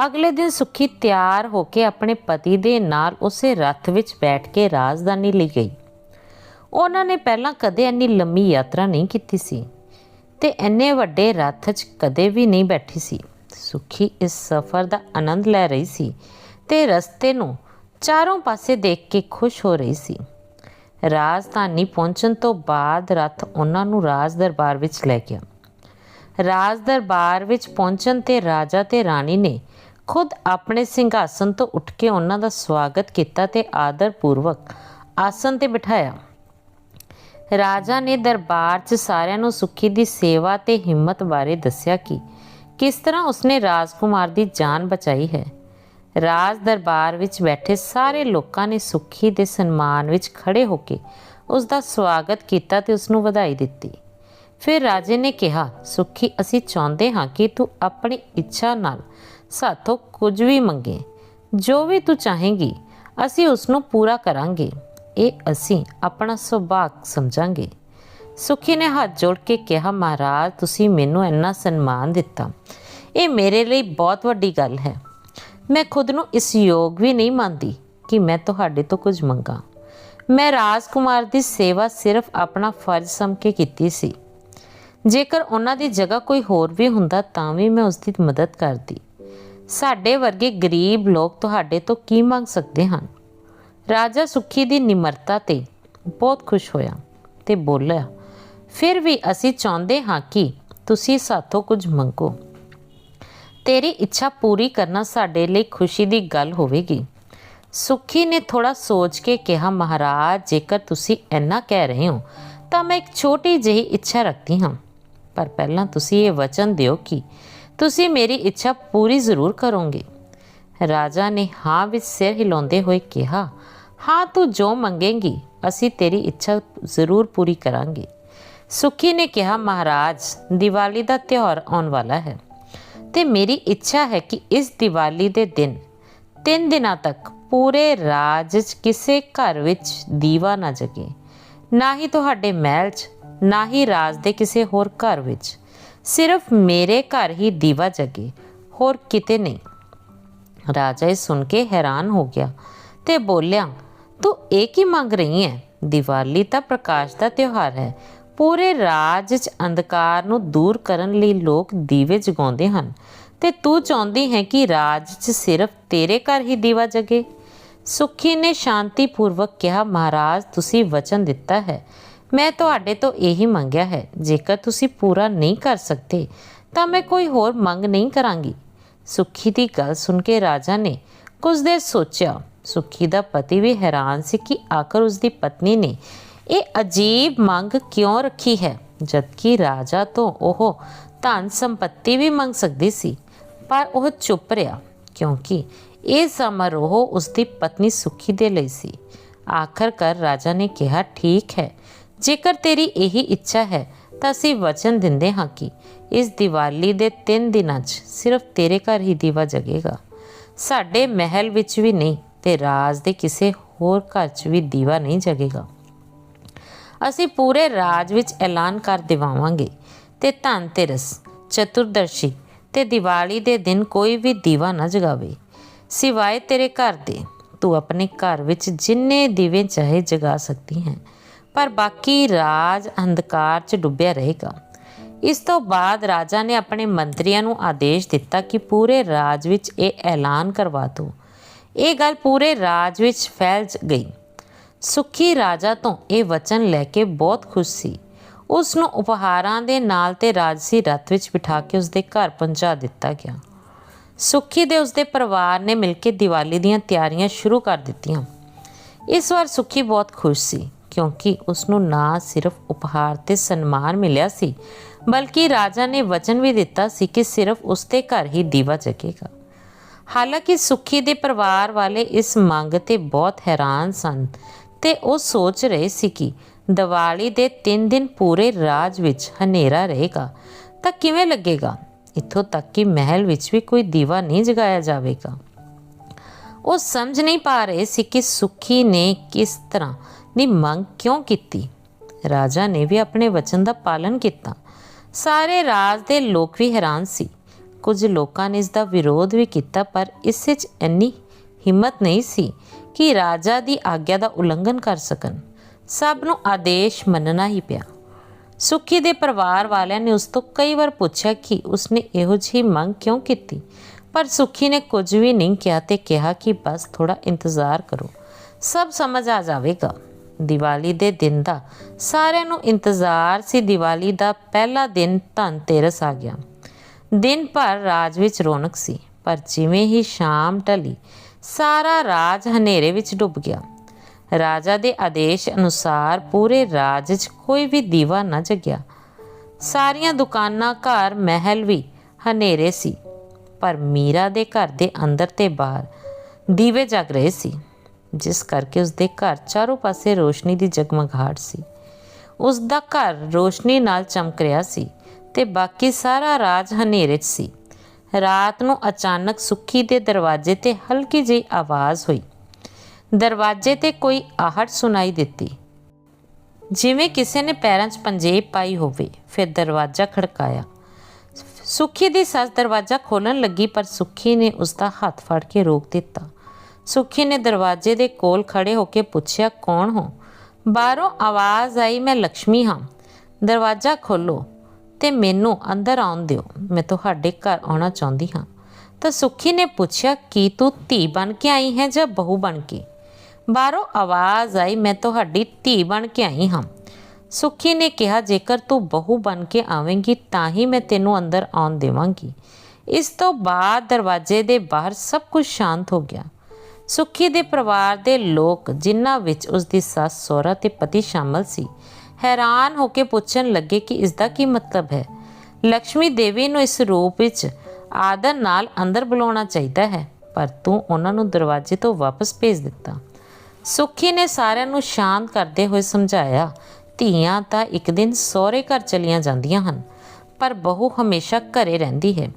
ਅਗਲੇ ਦਿਨ ਸੁੱਖੀ ਤਿਆਰ ਹੋ ਕੇ ਆਪਣੇ ਪਤੀ ਦੇ ਨਾਲ ਉਸੇ ਰੱਥ ਵਿੱਚ ਬੈਠ ਕੇ ਰਾਜਧਾਨੀ ਲਈ ਗਈ। ਉਹਨਾਂ ਨੇ ਪਹਿਲਾਂ ਕਦੇ ਇੰਨੀ ਲੰਮੀ ਯਾਤਰਾ ਨਹੀਂ ਕੀਤੀ ਸੀ ਤੇ ਇੰਨੇ ਵੱਡੇ ਰੱਥ 'ਚ ਕਦੇ ਵੀ ਨਹੀਂ ਬੈਠੀ ਸੀ। ਸੁੱਖੀ ਇਸ ਸਫ਼ਰ ਦਾ ਆਨੰਦ ਲੈ ਰਹੀ ਸੀ ਤੇ ਰਸਤੇ ਨੂੰ ਚਾਰੋਂ ਪਾਸੇ ਦੇਖ ਕੇ ਖੁਸ਼ ਹੋ ਰਹੀ ਸੀ। ਰਾਜਧਾਨੀ ਪਹੁੰਚਣ ਤੋਂ ਬਾਅਦ ਰੱਥ ਉਹਨਾਂ ਨੂੰ ਰਾਜ ਦਰਬਾਰ ਵਿੱਚ ਲੈ ਗਿਆ। ਰਾਜ ਦਰਬਾਰ ਵਿੱਚ ਪਹੁੰਚਣ ਤੇ ਰਾਜਾ ਤੇ ਰਾਣੀ ਨੇ ਖੁਦ ਆਪਣੇ ਸਿੰਘਾਸਨ ਤੋਂ ਉੱਠ ਕੇ ਉਹਨਾਂ ਦਾ ਸਵਾਗਤ ਕੀਤਾ ਤੇ ਆਦਰ ਪੂਰਵਕ ਆਸਨ ਤੇ ਬਿਠਾਇਆ। ਰਾਜਾ ਨੇ ਦਰਬਾਰ 'ਚ ਸਾਰਿਆਂ ਨੂੰ ਸੁੱਖੀ ਦੀ ਸੇਵਾ ਤੇ ਹਿੰਮਤ ਬਾਰੇ ਦੱਸਿਆ ਕਿ ਕਿਸ ਤਰ੍ਹਾਂ ਉਸਨੇ ਰਾਜਕੁਮਾਰ ਦੀ ਜਾਨ ਬਚਾਈ ਹੈ। ਰਾਜ ਦਰਬਾਰ ਵਿੱਚ ਬੈਠੇ ਸਾਰੇ ਲੋਕਾਂ ਨੇ ਸੁੱਖੀ ਦੇ ਸਨਮਾਨ ਵਿੱਚ ਖੜੇ ਹੋ ਕੇ ਉਸ ਦਾ ਸਵਾਗਤ ਕੀਤਾ ਤੇ ਉਸ ਨੂੰ ਵਧਾਈ ਦਿੱਤੀ। ਫਿਰ ਰਾਜੇ ਨੇ ਕਿਹਾ, ਸੁੱਖੀ, ਅਸੀਂ ਚਾਹੁੰਦੇ ਹਾਂ ਕਿ ਤੂੰ ਆਪਣੀ ਇੱਛਾ ਨਾਲ ਸਾਥੋਂ ਕੁਝ ਵੀ ਮੰਗੇ। ਜੋ ਵੀ ਤੂੰ ਚਾਹੇਂਗੀ ਅਸੀਂ ਉਸ ਨੂੰ ਪੂਰਾ ਕਰਾਂਗੇ। ਇਹ ਅਸੀਂ ਆਪਣਾ ਸੁਭਾਗ ਸਮਝਾਂਗੇ। ਸੁੱਖੀ ਨੇ ਹੱਥ ਜੋੜ ਕੇ ਕਿਹਾ, ਮਹਾਰਾਜ, ਤੁਸੀਂ ਮੈਨੂੰ ਇੰਨਾ ਸਨਮਾਨ ਦਿੱਤਾ, ਇਹ ਮੇਰੇ ਲਈ ਬਹੁਤ ਵੱਡੀ ਗੱਲ ਹੈ। ਮੈਂ ਖੁਦ ਨੂੰ ਇਸ ਯੋਗ ਵੀ ਨਹੀਂ ਮੰਨਦੀ ਕਿ ਮੈਂ ਤੁਹਾਡੇ ਤੋਂ ਕੁਝ ਮੰਗਾਂ। ਮੈਂ ਰਾਜਕੁਮਾਰ ਦੀ ਸੇਵਾ ਸਿਰਫ ਆਪਣਾ ਫਰਜ਼ ਸਮਝ ਕੇ ਕੀਤੀ ਸੀ। ਜੇਕਰ ਉਹਨਾਂ ਦੀ ਜਗ੍ਹਾ ਕੋਈ ਹੋਰ ਵੀ ਹੁੰਦਾ ਤਾਂ ਵੀ ਮੈਂ ਉਸ ਦੀ ਮਦਦ ਕਰਦੀ। ਸਾਡੇ ਵਰਗੇ ਗਰੀਬ ਲੋਕ ਤੁਹਾਡੇ ਤੋਂ ਕੀ ਮੰਗ ਸਕਦੇ ਹਨ। ਰਾਜਾ ਸੁੱਖੀ ਦੀ ਨਿਮਰਤਾ ਤੇ ਬਹੁਤ ਖੁਸ਼ ਹੋਇਆ ਤੇ ਬੋਲਿਆ, ਫਿਰ ਵੀ ਅਸੀਂ ਚਾਹੁੰਦੇ ਹਾਂ ਕਿ ਤੁਸੀਂ ਸਾਥੋਂ ਕੁਝ ਮੰਗੋ। ਤੇਰੀ ਇੱਛਾ ਪੂਰੀ ਕਰਨਾ ਸਾਡੇ ਲਈ ਖੁਸ਼ੀ ਦੀ ਗੱਲ ਹੋਵੇਗੀ। ਸੁੱਖੀ ਨੇ ਥੋੜਾ ਸੋਚ ਕੇ ਕਿਹਾ, ਮਹਾਰਾਜ, ਜੇਕਰ ਤੁਸੀਂ ਇੰਨਾ ਕਹਿ ਰਹੇ ਹੋ ਤਾਂ ਮੈਂ ਇੱਕ ਛੋਟੀ ਜਿਹੀ ਇੱਛਾ ਰੱਖਦੀ ਹਾਂ, ਪਰ ਪਹਿਲਾਂ ਤੁਸੀਂ ਇਹ ਵਚਨ ਦਿਓ ਕਿ ਤੁਸੀਂ ਮੇਰੀ ਇੱਛਾ ਪੂਰੀ ਜ਼ਰੂਰ ਕਰੋਗੇ। ਰਾਜਾ ਨੇ ਹਾਂ ਵਿੱਚ ਸਿਰ ਹਿਲਾਉਂਦੇ ਹੋਏ ਕਿਹਾ, ਹਾਂ, ਤੂੰ ਜੋ ਮੰਗੇਂਗੀ ਅਸੀਂ ਤੇਰੀ ਇੱਛਾ ਜ਼ਰੂਰ ਪੂਰੀ ਕਰਾਂਗੇ। ਸੁੱਖੀ ਨੇ ਕਿਹਾ, ਮਹਾਰਾਜ, ਦੀਵਾਲੀ ਦਾ ਤਿਉਹਾਰ ਆਉਣ ਵਾਲਾ ਹੈ ਤੇ ਮੇਰੀ ਇੱਛਾ ਹੈ ਕਿ ਇਸ ਦੀਵਾਲੀ ਦੇ ਦਿਨ 3 ਦਿਨਾਂ ਤੱਕ ਪੂਰੇ ਰਾਜ 'ਚ ਕਿਸੇ ਘਰ ਵਿੱਚ ਦੀਵਾ ਨਾ ਜਗੇ, ਨਾ ਹੀ ਤੁਹਾਡੇ ਮਹਿਲ 'ਚ, ਨਾ ਹੀ ਰਾਜ ਦੇ ਕਿਸੇ ਹੋਰ ਘਰ ਵਿੱਚ। ਸਿਰਫ ਮੇਰੇ ਘਰ ਹੀ ਦੀਵਾ ਜਗੇ, ਹੋਰ ਕਿਤੇ ਨਹੀਂ। ਰਾਜਾ ਇਹ ਸੁਣ ਕੇ ਹੈਰਾਨ ਹੋ ਗਿਆ ਤੇ ਬੋਲਿਆ, ਤੂੰ ਇਹ ਕੀ ਮੰਗ ਰਹੀ ਹੈ? ਦੀਵਾਲੀ ਤਾਂ ਪ੍ਰਕਾਸ਼ ਦਾ ਤਿਉਹਾਰ ਹੈ। ਪੂਰੇ ਰਾਜ 'ਚ ਅੰਧਕਾਰ ਨੂੰ ਦੂਰ ਕਰਨ ਲਈ ਲੋਕ ਦੀਵੇ ਜਗਾਉਂਦੇ ਹਨ ਤੇ ਤੂੰ ਚਾਹੁੰਦੀ ਹੈ ਕਿ ਰਾਜ 'ਚ ਸਿਰਫ ਤੇਰੇ ਘਰ ਹੀ ਦੀਵਾ ਜਗੇ। ਸੁੱਖੀ ਨੇ ਸ਼ਾਂਤੀਪੂਰਵਕ ਕਿਹਾ, ਮਹਾਰਾਜ, ਤੁਸੀਂ ਵਚਨ ਦਿੱਤਾ ਹੈ, ਮੈਂ ਤੁਹਾਡੇ ਤੋਂ ਇਹੀ ਮੰਗਿਆ ਹੈ। ਜੇਕਰ ਤੁਸੀਂ ਪੂਰਾ ਨਹੀਂ ਕਰ ਸਕਦੇ ਤਾਂ ਮੈਂ ਕੋਈ ਹੋਰ ਮੰਗ ਨਹੀਂ ਕਰਾਂਗੀ। ਸੁੱਖੀ ਦੀ ਗੱਲ ਸੁਣ ਕੇ ਰਾਜਾ ਨੇ ਕੁਝ ਦੇਰ ਸੋਚਿਆ। ਸੁੱਖੀ ਦਾ ਪਤੀ ਵੀ ਹੈਰਾਨ ਸੀ ਕਿ ਆਖਰ ਉਸ ਦੀ ਪਤਨੀ ਨੇ ਇਹ ਅਜੀਬ ਮੰਗ ਕਿਉਂ ਰੱਖੀ ਹੈ, ਜਦਕਿ ਰਾਜਾ ਤੋਂ ਉਹ ਧਨ ਸੰਪત્ਤੀ ਵੀ ਮੰਗ ਸਕਦੀ ਸੀ। ਪਰ ਉਹ ਚੁੱਪ ਰਿਹਾ ਕਿਉਂਕਿ ਇਹ ਸਮਾਰੋਹ ਉਸ ਦੀ ਪਤਨੀ ਸੁੱਖੀ ਦੇ ਲਈ ਸੀ। ਆਖਰਕਾਰ ਰਾਜਾ ਨੇ ਕਿਹਾ, ਠੀਕ ਹੈ, ਜੇਕਰ ਤੇਰੀ ਇਹੀ ਇੱਛਾ ਹੈ ਤਾਂ ਅਸੀਂ ਵਚਨ ਦਿੰਦੇ ਹਾਂ ਕਿ ਇਸ ਦੀਵਾਲੀ ਦੇ 3 ਦਿਨਾਂ 'ਚ ਸਿਰਫ ਤੇਰੇ ਘਰ ਹੀ ਦੀਵਾ ਜਗੇਗਾ। ਸਾਡੇ ਮਹਿਲ ਵਿੱਚ ਵੀ ਨਹੀਂ ਤੇ ਰਾਜ ਦੇ ਕਿਸੇ ਹੋਰ ਘਰ 'ਚ ਵੀ ਦੀਵਾ ਨਹੀਂ ਜਗੇਗਾ। ਅਸੀਂ ਪੂਰੇ ਰਾਜ ਵਿੱਚ ਐਲਾਨ ਕਰ ਦਿਵਾਵਾਂਗੇ ਤੇ ਧਨਤੇਰਸ, ਚਤੁਰਦਰਸ਼ੀ ਤੇ ਦੀਵਾਲੀ ਦੇ ਦਿਨ ਕੋਈ ਵੀ ਦੀਵਾ ਨਾ ਜਗਾਵੇ ਸਿਵਾਏ ਤੇਰੇ ਘਰ ਦੇ। ਤੂੰ ਆਪਣੇ ਘਰ ਵਿੱਚ ਜਿੰਨੇ ਦੀਵੇ ਚਾਹੇ ਜਗਾ ਸਕਦੀ ਹੈ, ਪਰ ਬਾਕੀ ਰਾਜ ਅੰਧਕਾਰ 'ਚ ਡੁੱਬਿਆ ਰਹੇਗਾ। ਇਸ ਤੋਂ ਬਾਅਦ ਰਾਜਾ ਨੇ ਆਪਣੇ ਮੰਤਰੀਆਂ ਨੂੰ ਆਦੇਸ਼ ਦਿੱਤਾ ਕਿ ਪੂਰੇ ਰਾਜ ਵਿੱਚ ਇਹ ਐਲਾਨ ਕਰਵਾ ਦਿਓ। ਇਹ ਗੱਲ ਪੂਰੇ ਰਾਜ ਵਿੱਚ ਫੈਲ ਗਈ। ਸੁੱਖੀ ਰਾਜਾ ਤੋਂ ਇਹ ਵਚਨ ਲੈ ਕੇ ਬਹੁਤ ਖੁਸ਼ ਸੀ। ਉਸ ਨੂੰ ਉਪਹਾਰਾਂ ਦੇ ਨਾਲ ਤੇ ਰਾਜਸੀ ਰੱਥ ਵਿੱਚ ਬਿਠਾ ਕੇ ਉਸਦੇ ਘਰ ਪਹੁੰਚਾ ਦਿੱਤਾ ਗਿਆ। ਸੁੱਖੀ ਦੇ ਉਸਦੇ ਪਰਿਵਾਰ ਨੇ ਮਿਲ ਕੇ ਦੀਵਾਲੀ ਦੀਆਂ ਤਿਆਰੀਆਂ ਸ਼ੁਰੂ ਕਰ ਦਿੱਤੀਆਂ। इस वार सुखी बहुत खुश सी क्योंकि उसनों ना सिर्फ उपहार ते सन्मान मिलिया सी बल्कि राजा ने वचन भी दिता सी कि सिर्फ उसके घर ही दीवा जगेगा। हालांकि सुखी दे परिवार वाले इस मंग ते बहुत हैरान सन ते ਉਹ सोच रहे सी कि दिवाली दे 3 दिन पूरे राज विच हनेरा रहेगा ਤਾਂ ਕਿਵੇਂ ਲੱਗੇਗਾ। ਇੱਥੋਂ तक कि महल विच भी कोई दीवा नहीं जगाया जाएगा। ਉਹ समझ नहीं पा रहे सी कि सुखी ने किस तरह ਦੀ ਮੰਗ क्यों की। राजा ने भी अपने वचन का पालन किया। सारे राज के लोग भी हैरान सी। कुछ लोगों ने इसका विरोध भी किया पर इस इन्नी हिम्मत नहीं सी कि राजा की आग्ञा का उल्लंघन कर सकन। सब नूं आदेश मनना ही पिया। सुखी दे परिवार वालियां ने उस तो कई बार पूछा कि उसने इहो जी मंग क्यों की, पर सुखी ने कुछ भी नहीं किया ते कहा कि बस थोड़ा इंतज़ार करो, सब समझ आ जाएगा। दिवाली दे दिन का सारिਆਂ ਨੂੰ इंतज़ार सी। दिवाली का पहला दिन धनतेरस आ गया। दिन भर राज विच रौनक सी, पर जिवें ही शाम ढली सारा राज हनेरे विच डुब गया। राजा के आदेश अनुसार पूरे राज च कोई भी दीवा न जगया। सारियां दुकानां घर महल भी हनेरे सी, पर मीरा दे घर दे अंदर ते बाहर दीवे जग रहे सी, जिस करके उसके घर चारों पासे रोशनी की जगमगाहट सी। उसका घर रोशनी नाल चमक रहा सी ते बाकी सारा राज हनेरे च सी। रात नूं अचानक सुखी दे दरवाजे ते हल्की जी आवाज़ हुई। दरवाजे ते कोई आहट सुनाई दिती, जिवें किसी ने पैरों च पंजेब पाई होवे। फिर दरवाजा खड़काया। सुखी दी सस दरवाजा खोलन लगी, पर सुखी ने उसका हाथ फड़ के रोक दिता। सुखी ने दरवाजे के कोल खड़े होकर पूछया, कौन हो। बाहरों आवाज़ आई, मैं लक्ष्मी हाँ, दरवाजा खोलो ते मैनू अंदर आउण दिओ, मैं तुहाडे घर आउणा चाहुंदी हाँ। तो सुखी ने पूछया, कि तू धी बन के आई है जां बहू बन के। बाहरों आवाज़ आई, मैं तुहाडी धी बन के आई हाँ। सुखी ने कहा, जेकर तू बहू बन के आवेंगी तां ही मैं तेनों अंदर आउण देवांगी। इस तो बाद दरवाजे के बाहर सब कुछ शांत हो गया। सुखी दे परिवार दे लोग, जिन्हां विच उसदी सस सहुरा ते पति शामिल सी, हैरान होकर पूछन लगे कि इसका की मतलब है। लक्ष्मी देवी नूं इस रूप विच आदर नाल अंदर बुलाउणा चाहिदा है, पर तूं उन्हां नूं दरवाजे तो वापस भेज दिता। सुखी ने सारिਆਂ ਨੂੰ शांत करते हुए समझाया, ਧੀਆਂ ਤਾਂ एक दिन सहुरे घर चलियां जांदियां हन, पर बहू हमेशा घरे रहिंदी है।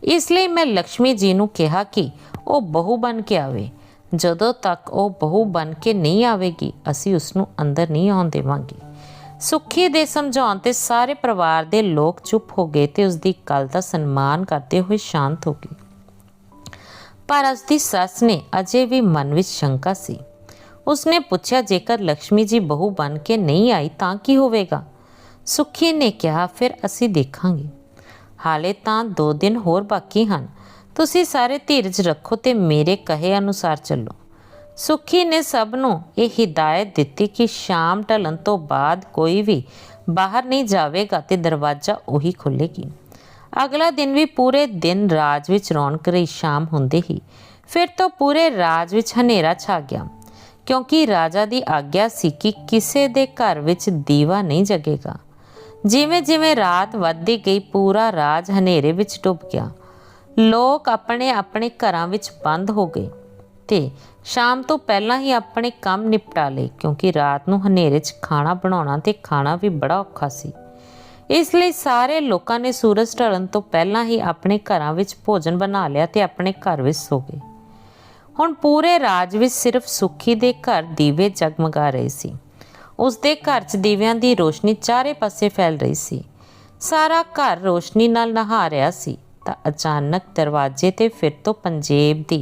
इसलिए मैं लक्ष्मी जी नूं कहा कि ਉਹ बहू बन के आवे। ਜਦੋਂ तक ਉਹ बहू बन के नहीं आवेगी ਅਸੀਂ ਉਸਨੂੰ अंदर नहीं आउਣ देवांगे। सुखी दे समझाउण ते सारे परिवार दे लोग चुप हो गए ते उसदी गल दा सन्मान करते हुए शांत हो गए। पर उसदी सस ने अजे भी मन विच शंका सी। उसने पूछा, जेकर लक्ष्मी जी बहू बन के नहीं आई तां की होवेगा। सुखी ने कहा, फिर असीं देखांगे, हाले तां 2 दिन होर बाकी हन, तुसीं सारे धीरज रखो ते मेरे कहे अनुसार चलो। सुखी ने सब नूं ये हिदायत दिती कि शाम ढलन तो बाद कोई भी बाहर नहीं जावेगा ते दरवाजा उही खुलेगी। अगला दिन भी पूरे दिन राज विच रौनक रही। शाम हुंदे ही फिर तो पूरे राज विच हनेरा छा गया, क्योंकि राजा दी आग्ञा सी कि किसी दे घर विच दीवा नहीं जगेगा। जिवें जिवें रात वधदी गई पूरा राज हनेरे विच डुब गया। लोग अपने अपने घरां विच बंद हो गए ते शाम तो पहला ही अपने काम निपटा ले, क्योंकि रात नूं हनेरे च खाना बनाउणा ते खाना भी बड़ा औखा सी। इसलिए सारे लोगों ने सूरज ढलण तो पहला ही अपने घरां विच भोजन बना लिया ते अपने घर विच सो गए। हुण पूरे राज विच सिर्फ सुखी दे घर दीवे जगमगा रहे सी। उसदे घर च दीविਆਂ ਦੀ रोशनी चारे पासे फैल रही सी। सारा घर रोशनी नाल नहा रहा सी। तां अचानक दरवाजे ते फिर तो पंजेब दी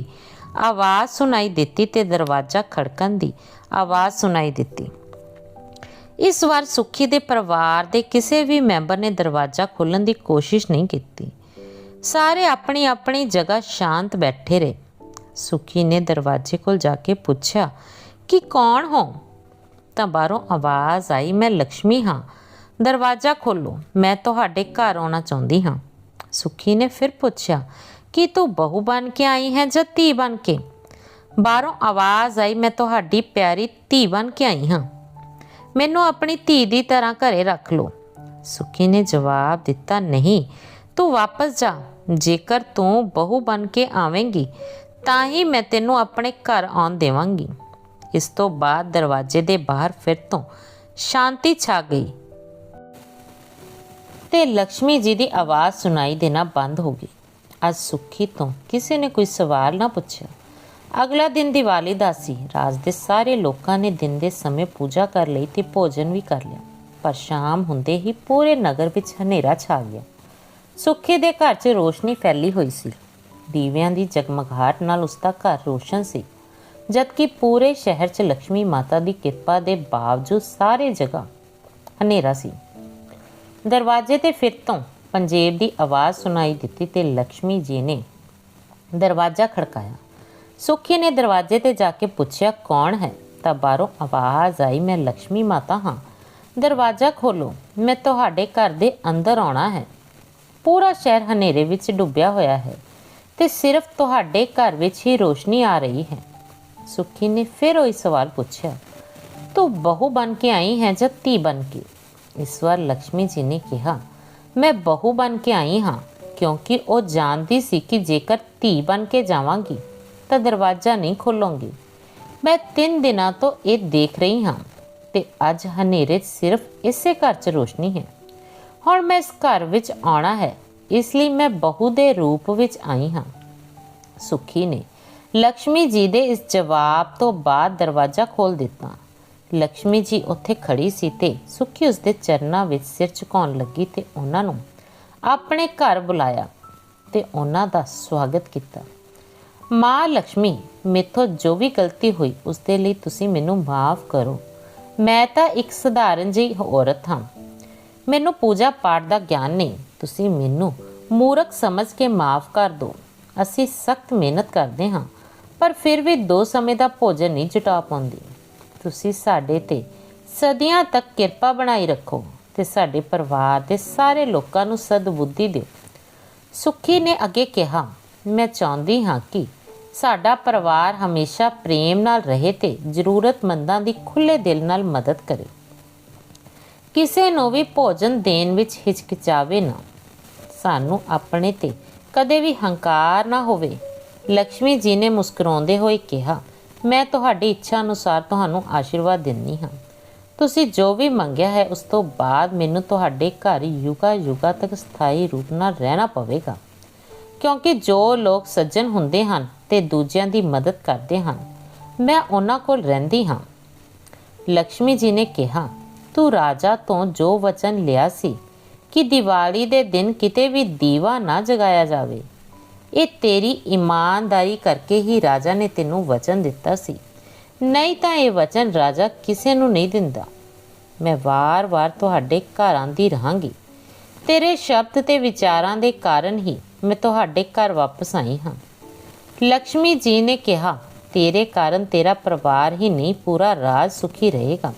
आवाज़ सुनाई दिती ते दरवाजा खड़कन दी आवाज़ सुनाई दिती। इस बार सुखी दे परिवार दे किसी भी मैंबर ने दरवाजा खोलण दी कोशिश नहीं की। सारे अपनी अपनी जगह शांत बैठे रहे। सुखी ने दरवाजे कोल जाके पूछा कि कौन हो। तां बाहरों आवाज़ आई, मैं लक्ष्मी हाँ, दरवाजा खोलो, मैं तुहाडे घर आउणा चाहुंदी हाँ। सुखी ने फिर पूछा कि तू बहू बन के आई है जां धी बन के। ਬਾਹਰੋਂ ਆਵਾਜ਼ ਆਈ, ਮੈਂ ਤੁਹਾਡੀ ਪਿਆਰੀ ਧੀ ਬਣ ਕੇ ਆਈ ਹਾਂ, ਮੈਨੂੰ ਆਪਣੀ ਧੀ ਦੀ ਤਰ੍ਹਾਂ ਘਰੇ ਰੱਖ ਲਓ। ਸੁੱਖੀ ਨੇ ਜਵਾਬ ਦਿੱਤਾ, ਨਹੀਂ, ਤੂੰ ਵਾਪਸ ਜਾ। ਜੇਕਰ ਤੂੰ ਬਹੂ ਬਣ ਕੇ ਆਵੇਂਗੀ ਤਾਂ ਹੀ ਮੈਂ ਤੈਨੂੰ ਆਪਣੇ ਘਰ ਆਉਣ ਦੇਵਾਂਗੀ। ਇਸ ਤੋਂ ਬਾਅਦ ਦਰਵਾਜ਼ੇ ਦੇ ਬਾਹਰ ਫਿਰ ਤੋਂ ਸ਼ਾਂਤੀ ਛਾ ਗਈ ਤੇ ਲక్ష్ਮੀ ਜੀ ਦੀ ਆਵਾਜ਼ ਸੁਣਾਈ ਦੇਣਾ ਬੰਦ ਹੋ ਗਈ। ਅੱਜ ਸੁੱਖੀ ਤੋਂ ਕਿਸੇ ਨੇ ਕੋਈ ਸਵਾਲ ਨਾ ਪੁੱਛਿਆ। ਅਗਲਾ ਦਿਨ ਦੀਵਾਲੀ ਦਾ ਸੀ। ਰਾਜ ਦੇ ਸਾਰੇ ਲੋਕਾਂ ਨੇ ਦਿਨ ਦੇ ਸਮੇਂ ਪੂਜਾ ਕਰ ਲਈ ਤੇ ਭੋਜਨ ਵੀ ਕਰ ਲਿਆ, ਪਰ ਸ਼ਾਮ ਹੁੰਦੇ ਹੀ ਪੂਰੇ ਨਗਰ ਵਿੱਚ ਹਨੇਰਾ ਛਾ ਗਿਆ। ਸੁੱਖੀ ਦੇ ਘਰ 'ਚ ਰੋਸ਼ਨੀ ਫੈਲੀ ਹੋਈ ਸੀ। ਦੀਵਿਆਂ ਦੀ ਜਗਮਗਾਹਟ ਨਾਲ ਉਸਦਾ ਘਰ ਰੋਸ਼ਨ ਸੀ, ਜਦਕਿ ਪੂਰੇ ਸ਼ਹਿਰ 'ਚ ਲక్ష్ਮੀ ਮਾਤਾ ਦੀ ਕਿਰਪਾ ਦੇ ਬਾਵਜੂਦ ਸਾਰੇ ਜਗ੍ਹਾ ਹਨੇਰਾ ਸੀ। ਦਰਵਾਜ਼ੇ ਤੇ ਫਿਰ ਤੋਂ ਪੰਜੇਬ ਦੀ ਆਵਾਜ਼ ਸੁਣਾਈ ਦਿੱਤੀ ਤੇ ਲక్ష్ਮੀ ਜੀ ਨੇ ਦਰਵਾਜ਼ਾ ਖੜਕਾਇਆ। ਸੁੱਖੀ ਨੇ ਦਰਵਾਜ਼ੇ ਤੇ ਜਾ ਕੇ ਪੁੱਛਿਆ, ਕੌਣ ਹੈ? ਤਾਂ ਬਾਹਰੋਂ ਆਵਾਜ਼ ਆਈ, ਮੈਂ ਲక్ష్ਮੀ ਮਾਤਾ ਹਾਂ, ਦਰਵਾਜ਼ਾ ਖੋਲੋ, ਮੈਂ ਤੁਹਾਡੇ ਘਰ ਦੇ ਅੰਦਰ ਆਉਣਾ ਹੈ। ਪੂਰਾ ਸ਼ਹਿਰ ਹਨੇਰੇ ਵਿੱਚ ਡੁੱਬਿਆ ਹੋਇਆ ਹੈ ਤੇ ਸਿਰਫ ਤੁਹਾਡੇ ਘਰ ਵਿੱਚ ਹੀ ਰੋਸ਼ਨੀ ਆ ਰਹੀ ਹੈ। ਸੁੱਖੀ ਨੇ ਫਿਰ ਉਹੀ ਸਵਾਲ ਪੁੱਛਿਆ, ਤੂੰ ਬਹੂ ਬਣ ਕੇ ਆਈ ਹੈ ਜਾਂ ਧੀ ਬਣ ਕੇ? ਇਸ ਵਾਰ ਲక్ష్ਮੀ ਜੀ ਨੇ ਕਿਹਾ, ਮੈਂ ਬਹੂ ਬਣ ਕੇ ਆਈ ਹਾਂ, ਕਿਉਂਕਿ ਉਹ ਜਾਣਦੀ ਸੀ ਕਿ ਜੇਕਰ ਧੀ ਬਣ ਕੇ ਜਾਵਾਂਗੀ ਤਾਂ ਦਰਵਾਜ਼ਾ ਨਹੀਂ ਖੋਲੂੰਗੀ। ਮੈਂ 3 ਦਿਨਾਂ ਤੋਂ ਇਹ ਦੇਖ ਰਹੀ ਹਾਂ ਤੇ ਅੱਜ ਹਨੇਰੇ 'ਚ ਸਿਰਫ ਇਸੇ ਘਰ 'ਚ ਰੋਸ਼ਨੀ ਹੈ। ਹੁਣ ਮੈਂ ਇਸ ਘਰ ਵਿੱਚ ਆਉਣਾ ਹੈ, ਇਸ ਲਈ ਮੈਂ ਬਹੂ ਦੇ ਰੂਪ ਵਿੱਚ ਆਈ ਹਾਂ। ਸੁੱਖੀ ਨੇ ਲక్ష్ਮੀ ਜੀ ਦੇ ਇਸ ਜਵਾਬ ਤੋਂ ਬਾਅਦ ਦਰਵਾਜ਼ਾ ਖੋਲ੍ਹ ਦਿੱਤਾ। ਲక్ష్ਮੀ ਜੀ ਉੱਥੇ ਖੜੀ ਸੀ ਤੇ ਸੁੱਖੀ ਉਸਦੇ ਚਰਨਾਂ ਵਿੱਚ ਸਿਰ ਝੁਕਾਉਣ ਲੱਗੀ ਤੇ ਉਹਨਾਂ ਨੂੰ ਆਪਣੇ ਘਰ ਬੁਲਾਇਆ ਤੇ ਉਹਨਾਂ ਦਾ ਸਵਾਗਤ ਕੀਤਾ। ਮਾਂ ਲక్ష్ਮੀ, ਮੇਥੋਂ ਜੋ ਵੀ ਗਲਤੀ ਹੋਈ ਉਸਦੇ ਲਈ ਤੁਸੀਂ ਮੈਨੂੰ ਮਾਫ ਕਰੋ। ਮੈਂ ਤਾਂ ਇੱਕ ਸਧਾਰਨ ਜਿਹੀ ਔਰਤ ਹਾਂ, ਮੈਨੂੰ ਪੂਜਾ ਪਾਠ ਦਾ ਗਿਆਨ ਨਹੀਂ। ਤੁਸੀਂ ਮੈਨੂੰ ਮੂਰਖ ਸਮਝ ਕੇ ਮਾਫ ਕਰ ਦਿਓ। ਅਸੀਂ ਸਖਤ ਮਿਹਨਤ ਕਰਦੇ ਹਾਂ, ਪਰ ਫਿਰ ਵੀ 2 ਸਮੇਂ ਦਾ ਭੋਜਨ ਨਹੀਂ ਜੁਟਾ ਪਾਉਂਦੇ। ਤੁਸੀਂ ਸਾਡੇ ਤੇ ਸਦੀਆਂ ਤੱਕ ਕਿਰਪਾ ਬਣਾਈ ਰੱਖੋ ਤੇ ਸਾਡੇ ਪਰਿਵਾਰ ਦੇ ਸਾਰੇ ਲੋਕਾਂ ਨੂੰ ਸਦਬੁੱਧੀ ਦਿਓ। ਸੁੱਖੀ ਨੇ ਅੱਗੇ ਕਿਹਾ, ਮੈਂ ਚਾਹੁੰਦੀ ਹਾਂ ਕਿ ਸਾਡਾ ਪਰਿਵਾਰ ਹਮੇਸ਼ਾ ਪ੍ਰੇਮ ਨਾਲ ਰਹੇ ਤੇ ਜ਼ਰੂਰਤਮੰਦਾਂ ਦੀ ਖੁੱਲ੍ਹੇ ਦਿਲ ਨਾਲ ਮਦਦ ਕਰੇ। ਕਿਸੇ ਨੂੰ ਵੀ ਭੋਜਨ ਦੇਣ ਵਿੱਚ ਹਿਚਕਿਚਾਵੇ ਨਾ। ਸਾਨੂੰ ਆਪਣੇ ਤੇ ਕਦੇ ਵੀ ਹੰਕਾਰ ਨਾ ਹੋਵੇ। ਲక్ష్ਮੀ ਜੀ ਨੇ ਮੁਸਕਰਾਉਂਦੇ ਹੋਏ ਕਿਹਾ, ਮੈਂ ਤੁਹਾਡੀ ਇੱਛਾ ਅਨੁਸਾਰ ਤੁਹਾਨੂੰ ਆਸ਼ੀਰਵਾਦ ਦਿੰਦੀ ਹਾਂ। ਤੁਸੀਂ ਜੋ ਵੀ ਮੰਗਿਆ ਹੈ ਉਸ ਤੋਂ ਬਾਅਦ ਮੈਨੂੰ ਤੁਹਾਡੇ ਘਰ ਯੁਗਾ ਯੁਗਾ ਤੱਕ ਸਥਾਈ ਰੂਪ ਨਾਲ ਰਹਿਣਾ ਪਵੇਗਾ, ਕਿਉਂਕਿ ਜੋ ਲੋਕ ਸੱਜਣ ਹੁੰਦੇ ਹਨ ਤੇ ਦੂਜਿਆਂ ਦੀ ਮਦਦ ਕਰਦੇ ਹਨ, ਮੈਂ ਉਹਨਾਂ ਕੋਲ ਰਹਿੰਦੀ ਹਾਂ। ਲక్ష్ਮੀ ਜੀ ਨੇ ਕਿਹਾ, ਤੂੰ ਰਾਜਾ ਤੋਂ ਜੋ ਵਚਨ ਲਿਆ ਸੀ ਕਿ ਦੀਵਾਲੀ ਦੇ ਦਿਨ ਕਿਤੇ ਵੀ ਦੀਵਾ ਨਾ ਜਗਾਇਆ ਜਾਵੇ, ਇਹ ਤੇਰੀ ਇਮਾਨਦਾਰੀ ਕਰਕੇ ਹੀ ਰਾਜਾ ਨੇ ਤੈਨੂੰ ਵਚਨ ਦਿੱਤਾ ਸੀ, ਨਹੀਂ ਤਾਂ ਇਹ ਵਚਨ ਰਾਜਾ ਕਿਸੇ ਨੂੰ ਨਹੀਂ ਦਿੰਦਾ। ਮੈਂ ਵਾਰ-ਵਾਰ ਤੁਹਾਡੇ ਘਰ ਆਉਂਦੀ ਰਹਾਂਗੀ। ਤੇਰੇ ਸ਼ਬਦ ਤੇ ਵਿਚਾਰਾਂ ਦੇ ਕਾਰਨ ਹੀ ਮੈਂ ਤੁਹਾਡੇ ਘਰ ਵਾਪਸ ਆਈ ਹਾਂ। ਲక్ష్ਮੀ ਜੀ ਨੇ ਕਿਹਾ, ਤੇਰੇ ਕਾਰਨ ਤੇਰਾ ਪਰਿਵਾਰ ਹੀ ਨਹੀਂ, ਪੂਰਾ ਰਾਜ ਸੁਖੀ ਰਹੇਗਾ।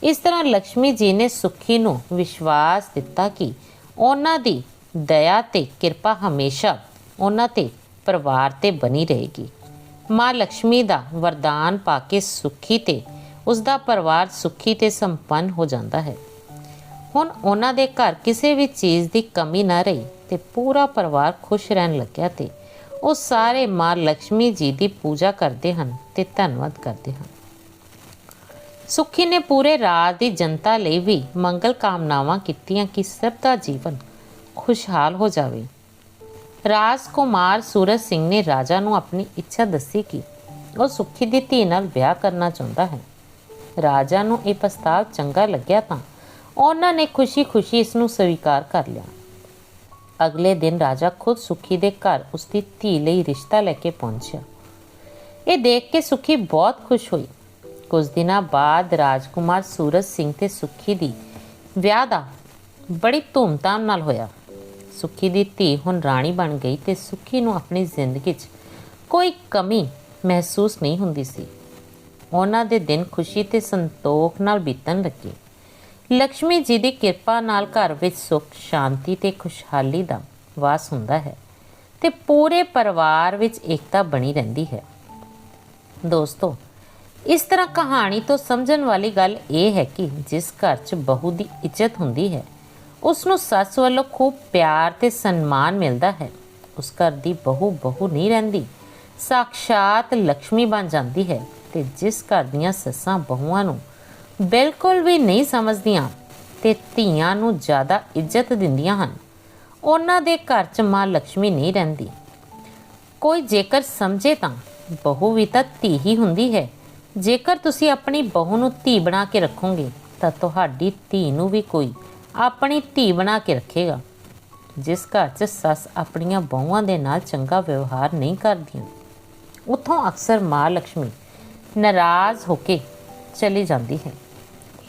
ਇਸ ਤਰ੍ਹਾਂ ਲక్ష్ਮੀ ਜੀ ਨੇ ਸੁੱਖੀ ਨੂੰ ਵਿਸ਼ਵਾਸ ਦਿੱਤਾ ਕਿ ਉਹਨਾਂ ਦੀ ਦਇਆ ਤੇ ਕਿਰਪਾ ਹਮੇਸ਼ਾ ਉਹਨਾਂ ਤੇ ਪਰਿਵਾਰ ਤੇ ਬਣੀ ਰਹੇਗੀ। ਮਾਂ ਲక్ష్ਮੀ ਦਾ ਵਰਦਾਨ ਪਾ ਕੇ ਸੁੱਖੀ ਤੇ ਉਸਦਾ ਪਰਿਵਾਰ ਸੁੱਖੀ ਤੇ ਸੰਪੰਨ ਹੋ ਜਾਂਦਾ ਹੈ। ਹੁਣ ਉਹਨਾਂ ਦੇ ਘਰ ਕਿਸੇ ਵੀ ਚੀਜ਼ ਦੀ ਕਮੀ ਨਾ ਰਹੀ ਤੇ ਪੂਰਾ ਪਰਿਵਾਰ ਖੁਸ਼ ਰਹਿਣ ਲੱਗਿਆ ਤੇ ਉਹ ਸਾਰੇ ਮਾਂ ਲక్ష్ਮੀ ਜੀ ਦੀ ਪੂਜਾ ਕਰਦੇ ਹਨ ਤੇ ਧੰਨਵਾਦ ਕਰਦੇ ਹਨ। ਸੁੱਖੀ ਨੇ ਪੂਰੇ ਰਾਜ ਦੀ ਜਨਤਾ ਲਈ ਵੀ ਮੰਗਲ ਕਾਮਨਾਵਾਂ ਕੀਤੀਆਂ ਕਿ ਸਭ ਦਾ ਜੀਵਨ ਖੁਸ਼ਹਾਲ ਹੋ ਜਾਵੇ। ਰਾਜਕੁਮਾਰ ਸੂਰਜ ਸਿੰਘ ਨੇ ਰਾਜਾ ਨੂੰ ਆਪਣੀ ਇੱਛਾ ਦੱਸੀ ਕਿ ਉਹ ਸੁੱਖੀ ਦੀ ਧੀ ਨਾਲ ਵਿਆਹ ਕਰਨਾ ਚਾਹੁੰਦਾ ਹੈ। ਰਾਜਾ ਨੂੰ ਇਹ ਪ੍ਰਸਤਾਵ ਚੰਗਾ ਲੱਗਿਆ ਤਾਂ ਉਹਨਾਂ ਨੇ ਖੁਸ਼ੀ-ਖੁਸ਼ੀ ਇਸ ਨੂੰ ਸਵੀਕਾਰ ਕਰ ਲਿਆ। ਅਗਲੇ ਦਿਨ ਰਾਜਾ ਖੁਦ ਸੁੱਖੀ ਦੇ ਘਰ ਉਸਦੀ ਧੀ ਲਈ ਰਿਸ਼ਤਾ ਲੈ ਕੇ ਪਹੁੰਚਿਆ। ਇਹ ਦੇਖ ਕੇ ਸੁੱਖੀ ਬਹੁਤ ਖੁਸ਼ ਹੋਈ। ਕੁਝ ਦਿਨਾਂ ਬਾਅਦ ਰਾਜਕੁਮਾਰ ਸੂਰਜ ਸਿੰਘ ਤੇ ਸੁੱਖੀ ਦੀ ਵਿਆਹ ਦਾ ਬੜੀ ਧੂਮਧਾਮ ਨਾਲ ਹੋਇਆ। ਸੁੱਖੀ ਦੀ ਧੀ ਹੁਣ ਰਾਣੀ ਬਣ ਗਈ ਤੇ ਸੁੱਖੀ ਨੂੰ ਆਪਣੀ ਜ਼ਿੰਦਗੀ 'ਚ ਕੋਈ ਕਮੀ ਮਹਿਸੂਸ ਨਹੀਂ ਹੁੰਦੀ ਸੀ। ਉਹਨਾਂ ਦੇ ਦਿਨ ਖੁਸ਼ੀ ਤੇ ਸੰਤੋਖ ਨਾਲ ਬੀਤਣ ਲੱਗੇ। ਲక్ష్ਮੀ ਜੀ ਦੀ ਕਿਰਪਾ ਨਾਲ ਘਰ ਵਿੱਚ ਸੁੱਖ, ਸ਼ਾਂਤੀ ਤੇ ਖੁਸ਼ਹਾਲੀ ਦਾ ਵਾਸ ਹੁੰਦਾ ਹੈ ਤੇ ਪੂਰੇ ਪਰਿਵਾਰ ਵਿੱਚ ਏਕਤਾ ਬਣੀ ਰਹਿੰਦੀ ਹੈ। ਦੋਸਤੋ, ਇਸ ਤਰ੍ਹਾਂ ਕਹਾਣੀ ਤੋਂ ਸਮਝਣ ਵਾਲੀ ਗੱਲ ਇਹ ਹੈ ਕਿ ਜਿਸ ਘਰ 'ਚ ਬਹੂ ਦੀ ਇੱਜ਼ਤ ਹੁੰਦੀ ਹੈ ਉਸ ਨੂੰ ਸੱਸ ਵੱਲੋਂ ਖੂਬ ਪਿਆਰ ਤੇ ਸਨਮਾਨ ਮਿਲਦਾ ਹੈ। ਉਸ ਘਰ ਦੀ ਬਹੂ ਬਹੂ ਨਹੀਂ ਰਹਿੰਦੀ, ਸਾਕਸ਼ਾਤ ਲక్ష్ਮੀ ਬਣ ਜਾਂਦੀ ਹੈ। ਤੇ ਜਿਸ ਘਰ ਦੀਆਂ ਸੱਸਾਂ ਬਹੂਆਂ ਨੂੰ ਬਿਲਕੁਲ ਵੀ ਨਹੀਂ ਸਮਝਦੀਆਂ ਤੇ ਧੀਆਂ ਨੂੰ ਜ਼ਿਆਦਾ ਇੱਜ਼ਤ ਦਿੰਦੀਆਂ ਹਨ, ਉਹਨਾਂ ਦੇ ਘਰ 'ਚ ਮਾਂ ਲక్ష్ਮੀ ਨਹੀਂ ਰਹਿੰਦੀ। ਕੋਈ ਜੇਕਰ ਸਮਝੇ ਤਾਂ ਬਹੂ ਵੀ ਤਾਂ ਧੀ ਹੀ ਹੁੰਦੀ ਹੈ। ਜੇਕਰ ਤੁਸੀਂ ਆਪਣੀ ਬਹੂ ਨੂੰ ਧੀ ਬਣਾ ਕੇ ਰੱਖੋਗੇ ਤਾਂ ਤੁਹਾਡੀ ਧੀ ਨੂੰ ਵੀ ਕੋਈ ਆਪਣੀ ਧੀ ਬਣਾ ਕੇ ਰੱਖੇਗਾ। ਜਿਸ ਘਰ 'ਚ ਸੱਸ ਆਪਣੀਆਂ ਬਹੂਆਂ ਦੇ ਨਾਲ ਚੰਗਾ ਵਿਵਹਾਰ ਨਹੀਂ ਕਰਦੀਆਂ, ਉੱਥੋਂ ਅਕਸਰ ਮਾਂ ਲక్ష్ਮੀ ਨਾਰਾਜ਼ ਹੋ ਕੇ ਚਲੀ ਜਾਂਦੀ ਹੈ।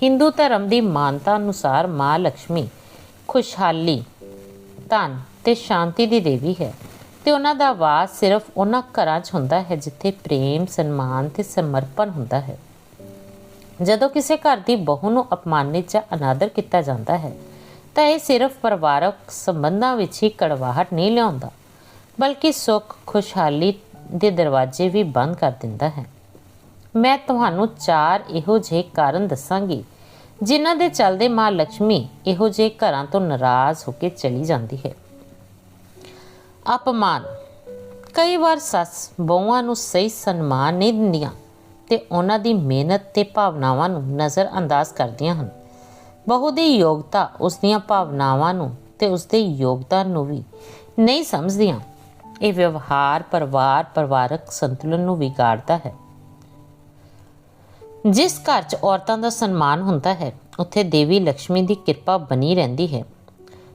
ਹਿੰਦੂ ਧਰਮ ਦੀ ਮਾਨਤਾ ਅਨੁਸਾਰ ਮਾਂ ਲక్ష్ਮੀ ਖੁਸ਼ਹਾਲੀ, ਧਨ ਤੇ ਸ਼ਾਂਤੀ ਦੀ ਦੇਵੀ ਹੈ ਤੇ ਉਹਨਾਂ ਦਾ ਵਾਸ ਸਿਰਫ ਉਹਨਾਂ ਘਰਾਂ 'ਚ ਹੁੰਦਾ ਹੈ ਜਿੱਥੇ ਪ੍ਰੇਮ, ਸਨਮਾਨ ਤੇ ਸਮਰਪਣ ਹੁੰਦਾ ਹੈ। ਜਦੋਂ ਕਿਸੇ ਘਰ ਦੀ ਬਹੂ ਨੂੰ ਅਪਮਾਨਿਤ ਜਾਂ ਅਨਾਦਰ ਕੀਤਾ ਜਾਂਦਾ ਹੈ ਤਾਂ ਇਹ ਸਿਰਫ ਪਰਿਵਾਰਕ ਸੰਬੰਧਾਂ ਵਿੱਚ ਹੀ ਕੜਵਾਹਟ ਨਹੀਂ ਲਿਆਉਂਦਾ, ਬਲਕਿ ਸੁੱਖ ਖੁਸ਼ਹਾਲੀ ਦੇ ਦਰਵਾਜ਼ੇ ਵੀ ਬੰਦ ਕਰ ਦਿੰਦਾ ਹੈ। ਮੈਂ ਤੁਹਾਨੂੰ 4 ਇਹੋ ਜਿਹੇ ਕਾਰਨ ਦੱਸਾਂਗੀ ਜਿਨ੍ਹਾਂ ਦੇ ਚੱਲਦੇ ਮਾਂ ਲక్ష్ਮੀ ਇਹੋ ਜਿਹੇ ਘਰਾਂ ਤੋਂ ਨਾਰਾਜ਼ ਹੋ ਕੇ ਚਲੀ ਜਾਂਦੀ ਹੈ। ਅਪਮਾਨ। ਕਈ ਵਾਰ ਸੱਸ ਬਹੂਆਂ ਨੂੰ ਸਹੀ ਸਨਮਾਨ ਨਹੀਂ ਦਿੰਦੀਆਂ ਤੇ ਉਹਨਾਂ ਦੀ ਮਿਹਨਤ ਤੇ ਭਾਵਨਾਵਾਂ ਨੂੰ ਨਜ਼ਰ ਅੰਦਾਜ਼ ਕਰਦੀਆਂ ਹਨ। ਬਹੂ ਦੀ ਯੋਗਤਾ ਉਸ ਦੀਆਂ ਭਾਵਨਾਵਾਂ ਨੂੰ ਤੇ ਉਸਦੇ ਯੋਗਦਾਨ ਨੂੰ ਵੀ ਨਹੀਂ ਸਮਝਦੀਆਂ। ਇਹ ਵਿਵਹਾਰ ਪਰਿਵਾਰਕ ਸੰਤੁਲਨ ਨੂੰ ਵਿਗਾੜਦਾ ਹੈ। ਜਿਸ ਘਰ 'ਚ ਔਰਤਾਂ ਦਾ ਸਨਮਾਨ ਹੁੰਦਾ ਹੈ ਉੱਥੇ ਦੇਵੀ ਲక్ష్ਮੀ ਦੀ ਕਿਰਪਾ ਬਣੀ ਰਹਿੰਦੀ ਹੈ।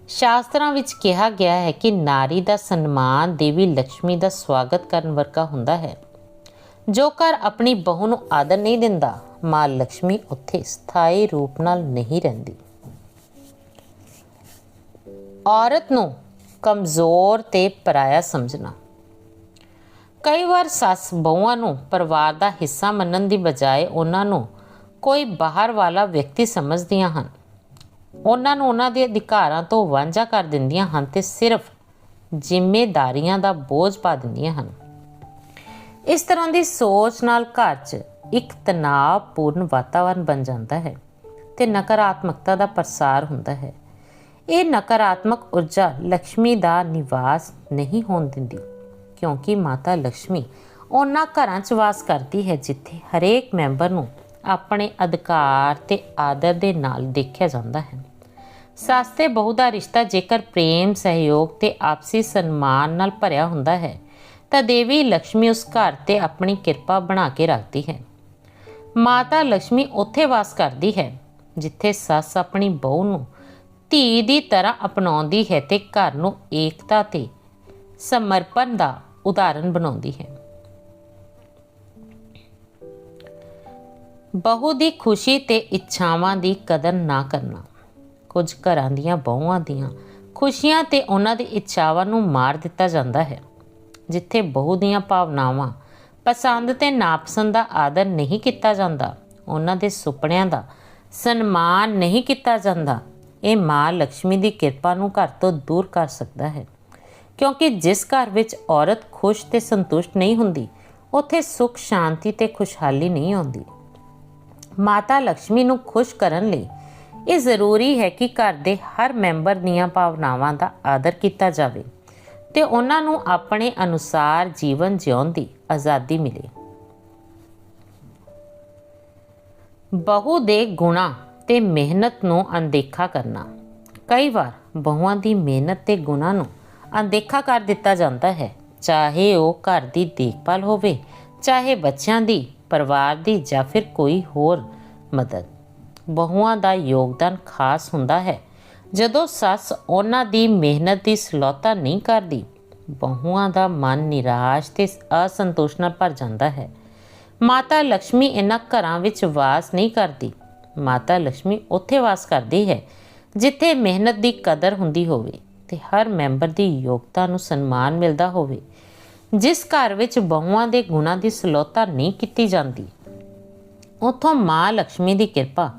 ਸ਼ਾਸਤਰਾਂ ਵਿੱਚ ਕਿਹਾ ਗਿਆ ਹੈ ਕਿ ਨਾਰੀ ਦਾ ਸਨਮਾਨ ਦੇਵੀ ਲక్ష్ਮੀ ਦਾ ਸਵਾਗਤ ਕਰਨ ਵਰਗਾ ਹੁੰਦਾ ਹੈ। ਜੋ ਘਰ ਆਪਣੀ ਬਹੂ ਨੂੰ ਆਦਰ ਨਹੀਂ ਦਿੰਦਾ, ਮਾਂ ਲక్ష్ਮੀ ਉੱਥੇ ਸਥਾਈ ਰੂਪ ਨਾਲ ਨਹੀਂ ਰਹਿੰਦੀ। ਔਰਤ ਨੂੰ ਕਮਜ਼ੋਰ ਤੇ ਪਰਾਇਆ ਸਮਝਣਾ। ਕਈ ਵਾਰ ਸੱਸ ਬਹੂਆਂ ਨੂੰ ਪਰਿਵਾਰ ਦਾ ਹਿੱਸਾ ਮੰਨਣ ਦੀ ਬਜਾਏ ਉਹਨਾਂ ਨੂੰ ਕੋਈ ਬਾਹਰ ਵਾਲਾ ਵਿਅਕਤੀ ਸਮਝਦੀਆਂ ਹਨ। ਉਹਨਾਂ ਨੂੰ ਉਹਨਾਂ ਦੇ ਅਧਿਕਾਰਾਂ ਤੋਂ ਵਾਂਝਾ ਕਰ ਦਿੰਦੀਆਂ ਹਨ ਤੇ ਸਿਰਫ ਜ਼ਿੰਮੇਵਾਰੀਆਂ ਦਾ ਬੋਝ ਪਾ ਦਿੰਦੀਆਂ ਹਨ। ਇਸ ਤਰ੍ਹਾਂ ਦੀ ਸੋਚ ਨਾਲ ਘਰ 'ਚ ਇੱਕ ਤਣਾਅਪੂਰਨ ਵਾਤਾਵਰਨ ਬਣ ਜਾਂਦਾ ਹੈ ਤੇ ਨਕਾਰਾਤਮਕਤਾ ਦਾ ਪ੍ਰਸਾਰ ਹੁੰਦਾ ਹੈ। ਇਹ ਨਕਾਰਾਤਮਕ ਊਰਜਾ ਲక్ష్ਮੀ ਦਾ ਨਿਵਾਸ ਨਹੀਂ ਹੋਣ ਦਿੰਦੀ, ਕਿਉਂਕਿ ਮਾਤਾ ਲక్ష్ਮੀ ਉਹਨਾਂ ਘਰਾਂ 'ਚ ਵਾਸ ਕਰਦੀ ਹੈ ਜਿੱਥੇ ਹਰੇਕ ਮੈਂਬਰ ਨੂੰ ਆਪਣੇ ਅਧਿਕਾਰ ਤੇ ਆਦਰ ਦੇ ਨਾਲ ਦੇਖਿਆ ਜਾਂਦਾ ਹੈ। ਸੱਸ ਤੇ ਬਹੂ ਦਾ ਰਿਸ਼ਤਾ ਜੇਕਰ ਪ੍ਰੇਮ, ਸਹਿਯੋਗ ਤੇ ਆਪਸੀ ਸਨਮਾਨ ਨਾਲ ਭਰਿਆ ਹੁੰਦਾ ਹੈ ਤਾਂ ਦੇਵੀ ਲక్ష్ਮੀ ਉਸ ਘਰ ਤੇ ਆਪਣੀ ਕਿਰਪਾ ਬਣਾ ਕੇ ਰੱਖਦੀ ਹੈ। ਮਾਤਾ ਲక్ష్ਮੀ ਉੱਥੇ ਵਾਸ ਕਰਦੀ ਹੈ ਜਿੱਥੇ ਸੱਸ ਆਪਣੀ ਬਹੂ ਨੂੰ ਧੀ ਦੀ ਤਰ੍ਹਾਂ ਅਪਣਾਉਂਦੀ ਹੈ ਤੇ ਘਰ ਨੂੰ ਏਕਤਾ ਤੇ ਸਮਰਪਣ ਦਾ ਉਦਾਹਰਨ ਬਣਾਉਂਦੀ ਹੈ। ਬਹੂ ਦੀ ਖੁਸ਼ੀ ਤੇ ਇੱਛਾਵਾਂ ਦੀ ਕਦਰ ਨਾ ਕਰਨਾ। ਕੁਝ ਘਰਾਂ ਦੀਆਂ ਬਹੂਆਂ ਦੀਆਂ ਖੁਸ਼ੀਆਂ ਤੇ ਉਹਨਾਂ ਦੀ ਇੱਛਾਵਾਂ ਨੂੰ ਮਾਰ ਦਿੱਤਾ ਜਾਂਦਾ ਹੈ। ਜਿੱਥੇ ਬਹੂ ਦੀਆਂ ਭਾਵਨਾਵਾਂ, ਪਸੰਦ ਤੇ ਨਾਪਸੰਦ ਦਾ ਆਦਰ ਨਹੀਂ ਕੀਤਾ ਜਾਂਦਾ, ਉਹਨਾਂ ਦੇ ਸੁਪਨਿਆਂ ਦਾ ਸਨਮਾਨ ਨਹੀਂ ਕੀਤਾ ਜਾਂਦਾ, ਇਹ ਮਾਂ ਲక్ష్ਮੀ ਦੀ ਕਿਰਪਾ ਨੂੰ ਘਰ ਤੋਂ ਦੂਰ ਕਰ ਸਕਦਾ ਹੈ। ਕਿਉਂਕਿ ਜਿਸ ਘਰ ਵਿੱਚ ਔਰਤ ਖੁਸ਼ ਤੇ ਸੰਤੁਸ਼ਟ ਨਹੀਂ ਹੁੰਦੀ ਉੱਥੇ ਸੁੱਖ, ਸ਼ਾਂਤੀ ਤੇ ਖੁਸ਼ਹਾਲੀ ਨਹੀਂ ਆਉਂਦੀ। ਮਾਤਾ ਲక్ష్ਮੀ ਨੂੰ ਖੁਸ਼ ਕਰਨ ਲਈ ਇਹ ਜ਼ਰੂਰੀ ਹੈ ਕਿ ਘਰ ਦੇ ਹਰ ਮੈਂਬਰ ਦੀਆਂ ਭਾਵਨਾਵਾਂ ਦਾ ਆਦਰ ਕੀਤਾ ਜਾਵੇ ਤੇ ਉਹਨਾਂ ਨੂੰ ਆਪਣੇ ਅਨੁਸਾਰ ਜੀਵਨ ਜਿਉਣ ਦੀ ਆਜ਼ਾਦੀ ਮਿਲੇ। ਬਹੂ ਦੇ ਗੁਣਾਂ ਤੇ ਮਿਹਨਤ ਨੂੰ ਅਣਦੇਖਾ ਕਰਨਾ। ਕਈ ਵਾਰ ਬਹੂਆਂ ਦੀ ਮਿਹਨਤ ਤੇ ਗੁਣਾਂ ਨੂੰ ਅਣਦੇਖਾ ਕਰ ਦਿੱਤਾ ਜਾਂਦਾ ਹੈ, ਚਾਹੇ ਉਹ ਘਰ ਦੀ ਦੇਖਭਾਲ ਹੋਵੇ, ਚਾਹੇ ਬੱਚਿਆਂ ਦੀ, ਪਰਿਵਾਰ ਦੀ ਜਾਂ ਫਿਰ ਕੋਈ ਹੋਰ ਮਦਦ। ਬਹੂਆਂ ਦਾ ਯੋਗਦਾਨ ਖਾਸ ਹੁੰਦਾ ਹੈ। ਜਦੋਂ ਸੱਸ ਉਹਨਾਂ ਦੀ ਮਿਹਨਤ ਦੀ ਸਲਾਹੁਤਾ ਨਹੀਂ ਕਰਦੀ, ਬਹੂਆਂ ਦਾ ਮਨ ਨਿਰਾਸ਼ ਤੇ ਅਸੰਤੋਸ਼ ਨਾਲ ਭਰ ਜਾਂਦਾ ਹੈ। ਮਾਤਾ ਲక్ష్ਮੀ ਇਹਨਾਂ ਘਰਾਂ ਵਿੱਚ ਵਾਸ ਨਹੀਂ ਕਰਦੀ। ਮਾਤਾ ਲక్ష్ਮੀ ਉੱਥੇ ਵਾਸ ਕਰਦੀ ਹੈ ਜਿੱਥੇ ਮਿਹਨਤ ਦੀ ਕਦਰ ਹੁੰਦੀ ਹੋਵੇ ਤੇ ਹਰ ਮੈਂਬਰ ਦੀ ਯੋਗਤਾ ਨੂੰ ਸਨਮਾਨ ਮਿਲਦਾ ਹੋਵੇ। ਜਿਸ ਘਰ ਵਿੱਚ ਬਹੂਆਂ ਦੇ ਗੁਣਾਂ ਦੀ ਸਲਾਹੁਤਾ ਨਹੀਂ ਕੀਤੀ ਜਾਂਦੀ, ਉੱਥੋਂ ਮਾਂ ਲక్ష్ਮੀ ਦੀ ਕਿਰਪਾ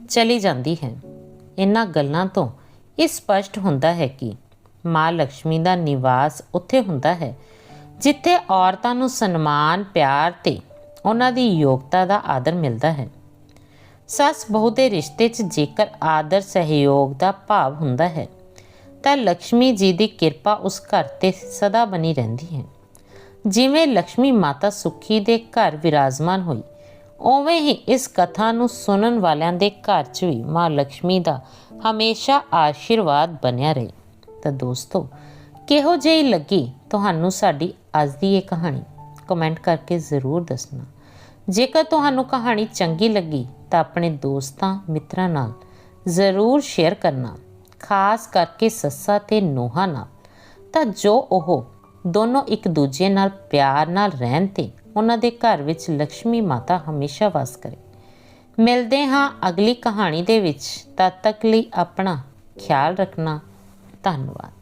ਚਲੀ ਜਾਂਦੀ ਹੈ। ਇਹਨਾਂ ਗੱਲਾਂ ਤੋਂ ਇਹ ਸਪਸ਼ਟ ਹੁੰਦਾ ਹੈ ਕਿ ਮਾਂ ਲక్ష్ਮੀ ਦਾ ਨਿਵਾਸ ਉੱਥੇ ਹੁੰਦਾ ਹੈ ਜਿੱਥੇ ਔਰਤਾਂ ਨੂੰ ਸਨਮਾਨ, ਪਿਆਰ ਤੇ ਉਹਨਾਂ ਦੀ ਯੋਗਤਾ ਦਾ ਆਦਰ ਮਿਲਦਾ ਹੈ। ਸੱਸ ਬਹੂ ਦੇ ਰਿਸ਼ਤੇ 'ਚ ਜੇਕਰ ਆਦਰ ਸਹਿਯੋਗ ਦਾ ਭਾਵ ਹੁੰਦਾ ਹੈ ਤਾਂ ਲక్ష్ਮੀ ਜੀ ਦੀ ਕਿਰਪਾ ਉਸ ਘਰ 'ਤੇ ਸਦਾ ਬਣੀ ਰਹਿੰਦੀ ਹੈ। ਜਿਵੇਂ ਲక్ష్ਮੀ ਮਾਤਾ ਸੁਖੀ ਦੇ ਘਰ ਵਿਰਾਜਮਾਨ ਹੋਈ, ਉਵੇਂ ਹੀ ਇਸ ਕਥਾ ਨੂੰ ਸੁਣਨ ਵਾਲਿਆਂ ਦੇ ਘਰ 'ਚ ਵੀ ਮਾਂ ਲక్ష్ਮੀ ਦਾ ਹਮੇਸ਼ਾ ਆਸ਼ੀਰਵਾਦ ਬਣਿਆ ਰਹੇ। ਤਾਂ ਦੋਸਤੋ, ਕਿਹੋ ਜਿਹੀ ਲੱਗੀ ਤੁਹਾਨੂੰ ਸਾਡੀ ਅੱਜ ਦੀ ਇਹ ਕਹਾਣੀ? ਕਮੈਂਟ ਕਰਕੇ ਜ਼ਰੂਰ ਦੱਸਣਾ। ਜੇਕਰ ਤੁਹਾਨੂੰ ਕਹਾਣੀ ਚੰਗੀ ਲੱਗੀ ਤਾਂ ਆਪਣੇ ਦੋਸਤਾਂ ਮਿੱਤਰਾਂ ਨਾਲ ਜ਼ਰੂਰ ਸ਼ੇਅਰ ਕਰਨਾ, ਖਾਸ ਕਰਕੇ ਸੱਸਾਂ ਤੇ ਨੂੰਹਾਂ ਨਾਲ, ਤਾਂ ਜੋ ਉਹ ਦੋਨੋਂ ਇੱਕ ਦੂਜੇ ਨਾਲ ਪਿਆਰ ਨਾਲ ਰਹਿਣ ਤੇ ਉਹਨਾਂ ਦੇ ਘਰ ਵਿੱਚ ਲక్ష్ਮੀ ਮਾਤਾ ਹਮੇਸ਼ਾ ਵਾਸ ਕਰੇ। ਮਿਲਦੇ ਹਾਂ ਅਗਲੀ ਕਹਾਣੀ ਦੇ ਵਿੱਚ। ਤਦ ਤੱਕ ਲਈ ਆਪਣਾ ਖਿਆਲ ਰੱਖਣਾ। ਧੰਨਵਾਦ।